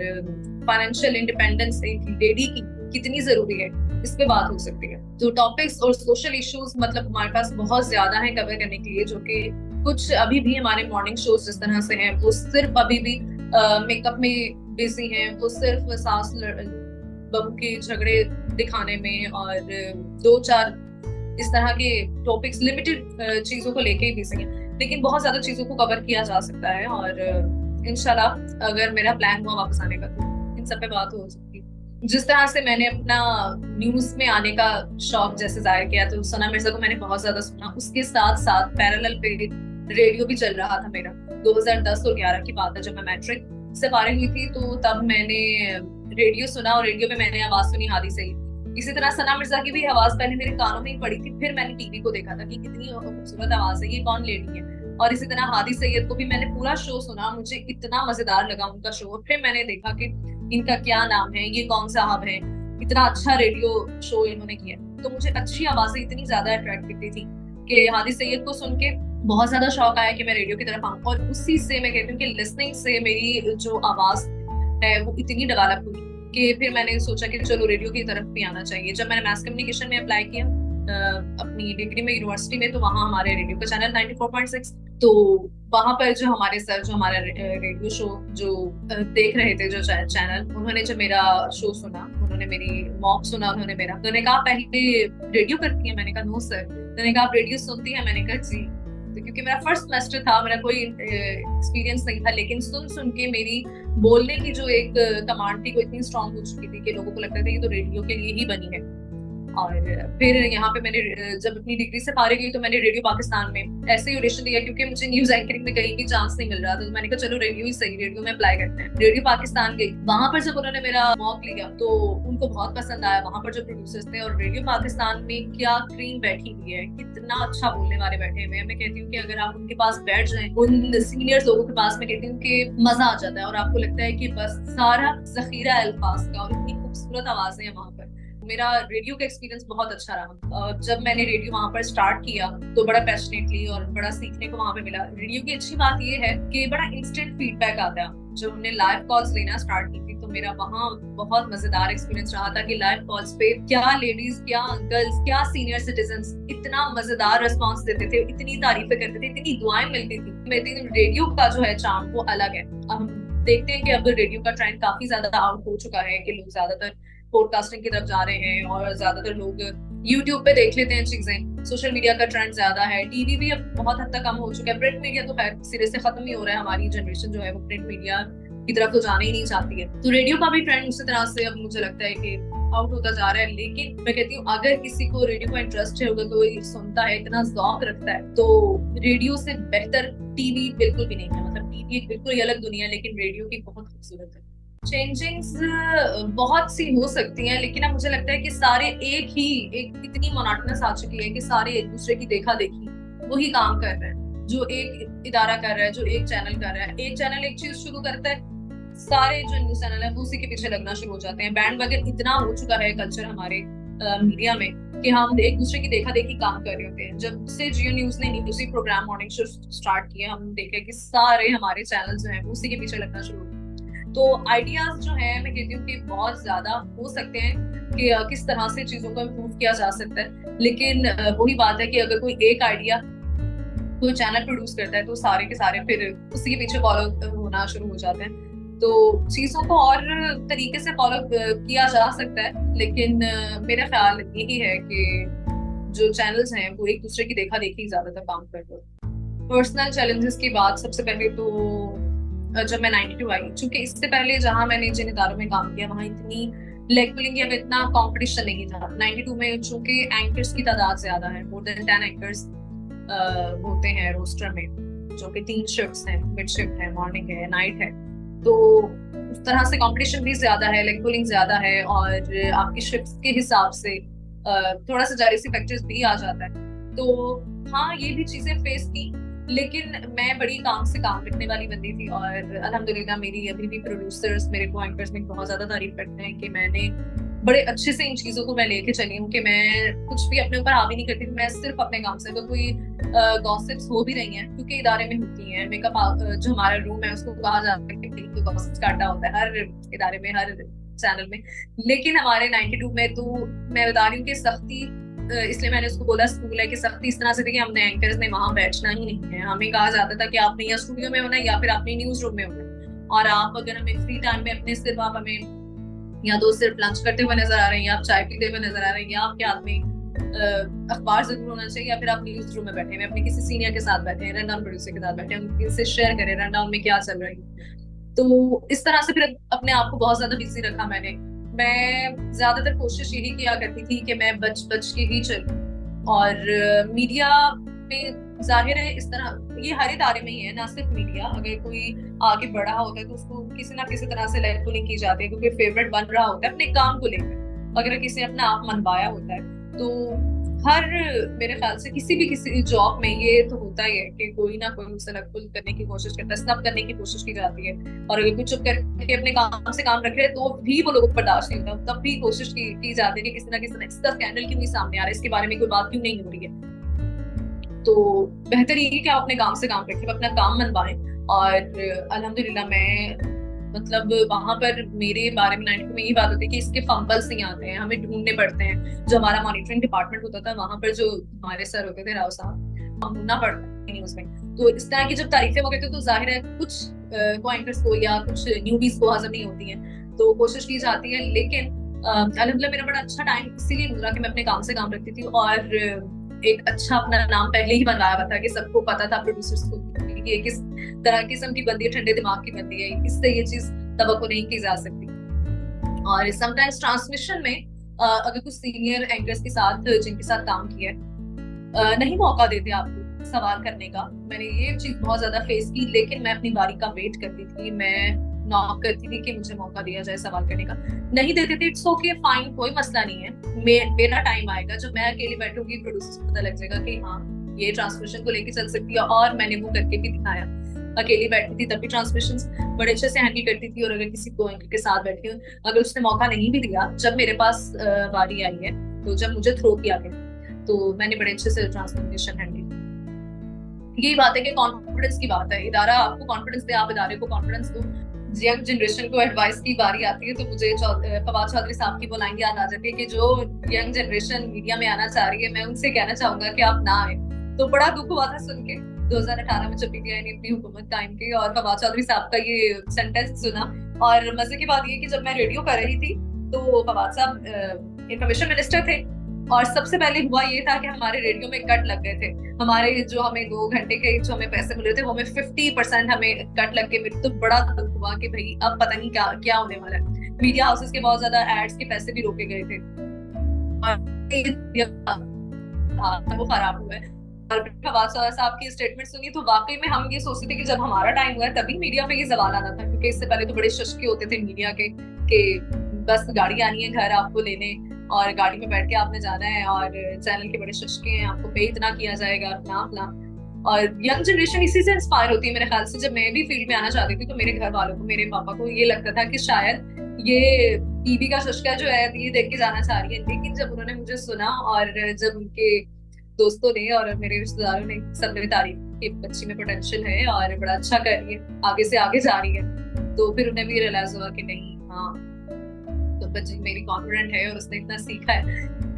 फाइनेंशियल इंडिपेंडेंस एक लेडी की कितनी जरूरी है इस पे बात हो सकती है। तो टॉपिक्स और सोशल इश्यूज मतलब हमारे पास बहुत ज्यादा है कवर करने के लिए, जो कि कुछ अभी भी हमारे मॉर्निंग शोज जिस तरह से हैं वो सिर्फ अभी भी मेकअप में बिजी हैं, वो सिर्फ सास बहू के झगड़े दिखाने में और 2-4 इस तरह के टॉपिक्स लिमिटेड चीजों को लेके ही बिजी हैं। लेकिन बहुत ज्यादा चीजों को कवर किया जा सकता है और इंशाल्लाह अगर मेरा प्लान हुआ वापस आने का तो इन सब पे बात हो सकती है। जिस तरह से मैंने अपना न्यूज में आने का शौक जैसे जाहिर किया, तो सना मिर्जा को मैंने बहुत ज्यादा सुना, उसके साथ साथ पैरेलल पे रेडियो भी चल रहा था मेरा। 2010 और 11 की बात है जब मैं मैट्रिक से फारिग हुई थी, तो तब मैंने रेडियो सुना और रेडियो पे मैंने आवाज सुनी हादी सईद। इसी तरह सना मिर्जा की भी आवाज पहले मेरे कानों में ही पड़ी थी, फिर मैंने टीवी को देखा था कि कितनी खूबसूरत आवाज है, ये कौन लेडी है। और इसी तरह हादी सैयद को भी मैंने पूरा शो सुना, मुझे इतना मजेदार लगा उनका शो। फिर मैंने देखा कि इनका क्या नाम है, ये कौन साहब है, इतना अच्छा रेडियो शो इन्होंने किया। तो मुझे अच्छी आवाजें इतनी ज्यादा अट्रैक्ट करती थी कि हादी सैयद को सुन के बहुत ज्यादा शौक आया कि मैं रेडियो की तरफ आऊँ। और उसी से मैं कहती हूँ कि लिसनिंग से मेरी जो आवाज है वो इतनी डेवलप हुई कि फिर मैंने सोचा कि चलो रेडियो की तरफ भी आना चाहिए। जब मैंने मैस कम्युनिकेशन में अप्लाई किया अपनी डिग्री में यूनिवर्सिटी में, तो वहाँ हमारे रेडियो का चैनल 94.6, तो वहां पर जो हमारे सर जो हमारा रेडियो शो जो देख रहे थे जो चैनल, उन्होंने जब मेरा शो सुना, उन्होंने मेरी मॉक सुना, उन्होंने मेरा, उन्होंने कहा पहले रेडियो करती है? मैंने कहा नो सर। उन्होंने कहा आप रेडियो सुनती है? मैंने कहा जी। तो क्योंकि मेरा फर्स्ट सेमेस्टर था, मेरा कोई एक्सपीरियंस नहीं था, लेकिन सुन सुन के मेरी बोलने की जो एक कमांड थी वो इतनी स्ट्रांग हो चुकी थी कि लोगों को लगता था ये तो रेडियो के लिए ही बनी है। और फिर यहाँ पे मैंने जब अपनी डिग्री से फारिग हुई तो मैंने रेडियो पाकिस्तान में ऐसे ही ऑडिशन दिया, क्योंकि मुझे न्यूज एंकरिंग में कहीं भी चांस नहीं मिल रहा था। तो मैंने कहा चलो रेडियो ही सही, रेडियो में अप्लाई करते हैं। रेडियो पाकिस्तान गई, वहां पर जब उन्होंने मेरा मॉक लिया तो उनको बहुत पसंद आया। वहां पर जो प्रोड्यूसर्स थे, और रेडियो पाकिस्तान में क्या क्रीम बैठी हुई है, कितना अच्छा बोलने वाले बैठे हुए हैं। मैं कहती हूँ कि अगर आप उनके पास बैठ जाए, उन सीनियर लोगों के पास, मैं कहती हूँ कि मजा आ जाता है और आपको लगता है कि बस सारा जखीरा अल्फाज का, और इतनी खूबसूरत आवाजें हैं वहां पर। मेरा रेडियो का एक्सपीरियंस बहुत अच्छा रहा। जब मैंने रेडियो वहां पर स्टार्ट किया तो बड़ा पैशनेटली और बड़ा सीखने को वहां पे मिला। रेडियो की अच्छी बात ये है कि बड़ा इंस्टेंट फीडबैक आता है। जब हमने लाइव कॉल्स लेना स्टार्ट की थी तो मेरा वहाँ बहुत मजेदार एक्सपीरियंस रहा था कि लाइव कॉल्स पे क्या लेडीज, क्या अंकल्स, क्या सीनियर सिटीजन्स इतना मजेदार रिस्पॉन्स देते थे, इतनी तारीफें करते थे, इतनी दुआएं मिलती थी। मैं think रेडियो का जो है चार्म वो अलग है। हम देखते हैं कि अब रेडियो का ट्रेंड काफी ज्यादा आउट हो चुका है कि लोग ज्यादातर पॉडकास्टिंग की तरफ जा रहे हैं और ज्यादातर लोग यूट्यूब पे देख लेते हैं चीजें। सोशल मीडिया का ट्रेंड ज्यादा है, टीवी भी अब बहुत हद तक कम हो चुका है, प्रिंट मीडिया तो खैर सिरे से खत्म ही हो रहा है। हमारी जनरेशन जो है वो प्रिंट मीडिया की तरफ तो जाना ही नहीं चाहती है। तो रेडियो का भी ट्रेंड उसी तरह से अब मुझे लगता है कि आउट होता जा रहा है। लेकिन मैं कहती हूँ अगर किसी को रेडियो का इंटरेस्ट है, अगर कोई सुनता है, इतना ज़ौक रखता है, तो रेडियो से बेहतर टीवी बिल्कुल भी नहीं है। मतलब टीवी एक बिल्कुल ही अलग दुनिया है, लेकिन रेडियो की बहुत खूबसूरत है। चेंजिंग्स बहुत सी हो सकती हैं, लेकिन अब मुझे लगता है कि सारे एक इतनी मोनोटोनस आ चुकी है कि सारे एक दूसरे की देखा देखी वही काम कर रहे हैं। जो एक इदारा कर रहा है, जो एक चैनल कर रहा है, एक चैनल एक चीज शुरू करता है, सारे जो न्यूज चैनल है उसी के पीछे लगना शुरू हो जाते हैं। बैंड वगैरह इतना हो चुका है कल्चर हमारे मीडिया में कि हम एक दूसरे की देखा देखी काम कर रहे होते हैं। जब से जियो न्यूज ने न्यूज़ी प्रोग्राम मॉर्निंग शो स्टार्ट किया, हम देखे कि सारे हमारे चैनल जो हैं उसी के पीछे लगना शुरू हो गए। तो आइडियाज जो है मैं कहती हूँ कि बहुत ज्यादा हो सकते हैं कि किस तरह से चीजों को इम्प्रूव किया जा सकता है। लेकिन वही बात है कि अगर कोई एक आइडिया कोई चैनल प्रोड्यूस करता है तो सारे के सारे फिर उसी के पीछे फॉलो होना शुरू हो जाते हैं। तो चीजों को और तरीके से फॉलो किया जा सकता है, लेकिन मेरा ख्याल यही है कि जो चैनल्स हैं वो एक दूसरे की देखा देखी ज्यादातर काम कर रहे हैं। पर्सनल चैलेंजेस की बात सबसे पहले तो जब मैं 92 आई, चूंकि इससे पहले जहां मैंने जिन इदारों में काम किया वहां इतनी लेग पुलिंग या इतना कंपटीशन नहीं था। 92 में चूंकि एंकर्स की तादाद ज्यादा है, मोर देन 10 एंकर्स होते हैं रोस्टर में, जो कि 3 शिफ्ट्स हैं, मिड शिफ्ट है, मॉर्निंग है, नाइट है। तो उस तरह से कंपटीशन भी ज्यादा है, लेग पुलिंग ज्यादा है, और आपकी शिफ्ट्स के हिसाब से थोड़ा सा जायरी फैक्टर्स भी आ जाता है। तो हाँ, ये भी चीजें फेस की, लेकिन मैं बड़ी काम से काम रखने वाली बंदी थी, और अल्हम्दुलिल्लाह मेरी अभी भी प्रोड्यूसर्स, मेरे को एंकर्स में बहुत ज्यादा तारीफ करते हैं कि मैंने बड़े अच्छे से इन चीजों को मैं लेके चली हूँ कि मैं कुछ भी अपने ऊपर हावी नहीं करती। मैं सिर्फ अपने काम से, अगर कोई गॉसिप्स हो भी रही हैं, क्योंकि इदारे में होती हैं, मेकअप जो हमारा रूम है उसको कहा जाता है कि तो गॉसिप्स का अड्डा होता है हर इदारे में, हर चैनल में। लेकिन हमारे 92 में तो मैं बता रही हूँ कि सख्ती, इसलिए मैंने उसको बोला स्कूल है, कि सख्ती इस तरह से थी कि हमने एंकर्स ने वहां बैठना ही नहीं है। हमें कहा जाता था कि आपने या स्टूडियो में होना या फिर आपने न्यूज रूम में होना, और आप अगर हमें फ्री टाइम में अपने सिर्फ आप हमें या तो सिर्फ लंच करते हुए नजर आ रहे हैं, या आप चाय पीते हुए नजर आ रहे हैं, या आपके हाथ में अखबार जरूर होना चाहिए, या फिर आप न्यूज रूम में बैठे हैं, अपने किसी सीनियर के साथ बैठे हैं, रनडाउन प्रोड्यूसर के साथ बैठे हैं, उनसे शेयर करें रनडाउन में क्या चल रहा है। तो इस तरह से फिर अपने आप को बहुत ज्यादा बिजी रखा मैंने। मैं ज्यादातर कोशिश यही किया करती थी कि मैं बच बच के ही चलूं, और मीडिया में जाहिर है इस तरह ये हर इदारे में ही है, ना सिर्फ मीडिया। अगर कोई आगे बढ़ा होता है तो उसको किसी ना किसी तरह से लेग पुलिंग की जाती है, क्योंकि फेवरेट बन रहा होता है अपने काम को लेकर। अगर किसी ने अपना आप मनवाया होता है तो हर, मेरे ख्याल से किसी जॉब में ये तो होता ही है कि कोई ना कोई उसे नकल करने की कोशिश करता है, सब करने की कोशिश की जाती है। और अगर कोई चुप करके अपने काम से काम रख रहे हैं तो भी वो लोगों को बर्दाश्त नहीं होता, तब भी कोशिश की जाती है कि किसी ना किसी इसका स्कैंडल क्यों नहीं सामने आ रहा है, इसके बारे में कोई बात क्यों नहीं हो रही है। तो बेहतर ये है कि आप अपने काम से काम रखें, अपना काम मनवाएं। और अल्हम्दुलिल्लाह मैं मतलब वहां पर मेरे बारे में 92 में यही बात होती है कि इसके फंबल्स नहीं आते हैं, हमें ढूंढने पड़ते हैं। जो हमारा मॉनिटरिंग डिपार्टमेंट होता था वहां पर जो हमारे सर होते थे, राव साहब, हम ढूंढना पड़ता है न्यूज में। तो इस तरह की जब तारीफें वो कहते तो जाहिर है कुछ को एंकर्स को या कुछ न्यूबीज को हजम नहीं होती है, तो कोशिश की जाती है। लेकिन अल्हम्दुलिल्लाह मेरा बड़ा अच्छा टाइम इसीलिए गुजरा कि मैं अपने काम से काम रखती थी, और एक अच्छा अपना नाम पहले ही बनवाया हुआ था कि सबको पता था प्रोड्यूसर्स को कि ये किस तरह किस्म की बंदी है, ठंडे दिमाग की बंदी है, इससे ये चीज तवक्को नहीं की जा सकती। और समटाइम्स ट्रांसमिशन में अगर कुछ सीनियर एंकर्स के साथ जिनके साथ काम किया नहीं मौका देते आपको सवाल करने का, मैंने ये चीज बहुत ज्यादा फेस की। लेकिन मैं अपनी बारी का वेट करती थी, मैं नॉक करती थी कि मुझे मौका दिया जाए सवाल करने का। नहीं देते थे, इट्स ओके, फाइन, कोई मसला नहीं है। मेरा टाइम आएगा जब मैं अकेली बैठूंगी, प्रोड्यूसर को पता लग जाएगा कि हाँ ये ट्रांसमिशन को लेके चल सकती है। और मैंने वो करके भी दिखाया। अकेली बैठती थी तब भी ट्रांसमिशन बड़े अच्छे से हैंडल करती थी, और अगर किसी को एंकर के साथ बैठी हूँ, अगर उसने मौका नहीं भी दिया, जब मेरे पास बारी आई है, तो जब मुझे थ्रो किया गया, तो मैंने बड़े अच्छे से ट्रांसमिशन हैंडल। यही बात है कि कॉन्फिडेंस की बात है, इदारा आपको कॉन्फिडेंस दे, आप इदारे को कॉन्फिडेंस दो। यंग जनरेशन को एडवाइस की बारी आती है तो मुझे फवाद चौधरी साहब की वो लाइन याद आ जाती है कि जो यंग जनरेशन मीडिया में आना चाह रही है, मैं उनसे कहना चाहूंगा कि आप ना आए। तो बड़ा दुख हुआ था सुन के 2018 में जब पीटीआई ने अपनी हुकूमत कायम की और फवाद चौधरी साहब का ये सेंटेंस सुना। और मजे की बात ये कि जब मैं रेडियो कर रही थी तो फवाद साहब इंफॉर्मेशन मिनिस्टर थे, और सबसे पहले हुआ ये था कि हमारे रेडियो में कट लग गए थे। हमारे जो हमें 2 घंटे के जो हमें पैसे मिले थे वो हमें 50% हमें कट लग के मिले। तो बड़ा दुख हुआ कि भाई अब पता नहीं क्या क्या होने वाला है। मीडिया हाउसेस के बहुत ज्यादा एड्स के पैसे भी रोके गए थे और वो खराब हुआ है। और फवाद साहब की स्टेटमेंट सुनी तो वाकई में हम ये सोचते थे कि जब हमारा टाइम हुआ है तभी मीडिया पे ये सवाल आना था, क्योंकि इससे पहले तो बड़े शुष्क होते थे मीडिया के कि बस गाड़ी आनी है घर आपको लेने और गाड़ी में बैठ के आपने जाना है और चैनल के बड़े शुष्क हैं, आपको पे इतना किया जाएगा अपना अपना। और यंग जनरेशन इसी से इंस्पायर होती है मेरे ख्याल से। जब मैं भी फील्ड में आना चाहती थी तो मेरे घर वालों को, मेरे पापा को ये लगता था कि शायद ये टीवी का शुष्का जो है ये देख के जाना चाह रही है। लेकिन जब उन्होंने मुझे सुना और जब उनके दोस्तों ने और मेरे रिश्तेदारों ने सबने तारीफ की बच्ची में पोटेंशियल है और बड़ा अच्छा कर रही है, आगे से आगे जा रही है, तो फिर उन्हें भी रियलाइज हुआ कि नहीं, हाँ तो बच्ची मेरी कॉन्फिडेंट है और उसने इतना सीखा है।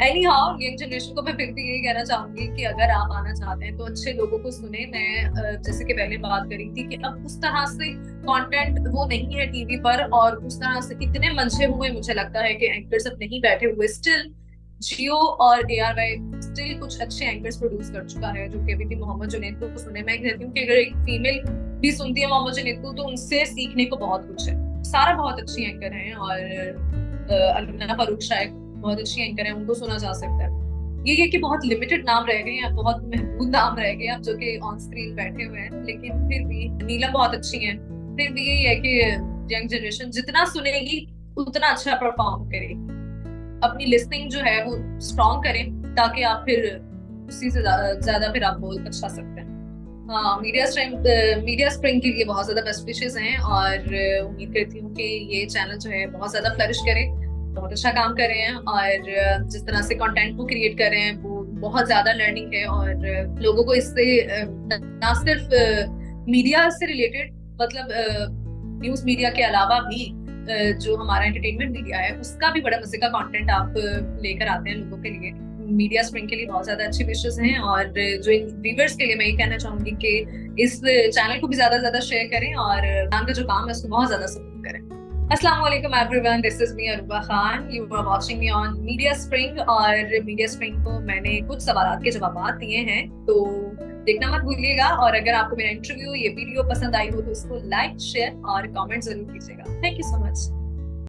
एनी हाउ यंग जनरेशन को मैं फिर भी यही कहना चाहूंगी कि अगर आप आना चाहते हैं तो अच्छे लोगों को सुने। मैं जैसे कि पहले बात करी थी कि अब उस तरह से कंटेंट वो नहीं है टीवी पर, और उस तरह से इतने मंझे हुए मुझे लगता है कि एंकर्स अब नहीं बैठे हुए। स्टिल जियो और ARY स्टिल कुछ अच्छे एंकर्स प्रोड्यूस कर चुका है, जो कि अभी भी मोहम्मद जुनैद को सुने। मैं कहती हूँ कि अगर एक फीमेल भी सुनती है मोहम्मद जुनैद को तो उनसे सीखने को बहुत कुछ है। सारा बहुत अच्छी एंकर हैं और अलना फारूक शायद बहुत अच्छी एंकर है, उनको सुना जा सकता है। ये है कि बहुत लिमिटेड नाम रह गए हैं, बहुत महदूद नाम रह गए हैं जो कि ऑन स्क्रीन बैठे हुए हैं, लेकिन फिर भी नीलम बहुत अच्छी है। फिर भी यही है कि यंग जनरेशन जितना सुनेगी उतना अच्छा परफॉर्म करेगी। अपनी लिसनिंग जो है वो स्ट्रॉन्ग करें ताकि आप फिर उसी से ज्यादा फिर आप बोल अच्छा सकते हैं। हाँ, मीडिया स्प्रिंग के लिए बहुत ज्यादा बेस्ट विशेस हैं और उम्मीद करती हूँ कि ये चैनल जो है बहुत ज्यादा फ्लरिश करे, बहुत अच्छा काम कर रहे हैं और जिस तरह से कंटेंट को क्रिएट कर रहे हैं वो बहुत ज्यादा लर्निंग है। और लोगों को इससे ना सिर्फ मीडिया से रिलेटेड, मतलब न्यूज मीडिया के अलावा भी जो हमारा एंटरटेनमेंट मीडिया है उसका भी बड़ा मजे का कंटेंट आप लेकर आते हैं लोगों के लिए। मीडिया स्प्रिंग के लिए बहुत ज्यादा अच्छे विशेष हैं और जो इन व्यूअर्स के लिए मैं ये कहना चाहूंगी कि इस चैनल को भी ज्यादा ज्यादा शेयर करें और का जो काम है उसको बहुत ज्यादा सपोर्ट करें। अस्सलाम वालेकुम everyone, this is me Aruba Khan, you are watching me on Media Spring. और मीडिया स्प्रिंग को मैंने कुछ सवालों के जवाब दिए हैं तो देखना मत भूलिएगा। और अगर आपको मेरा इंटरव्यू ये वीडियो पसंद आई हो तो इसको लाइक शेयर और कमेंट जरूर कीजिएगा। Thank you so much.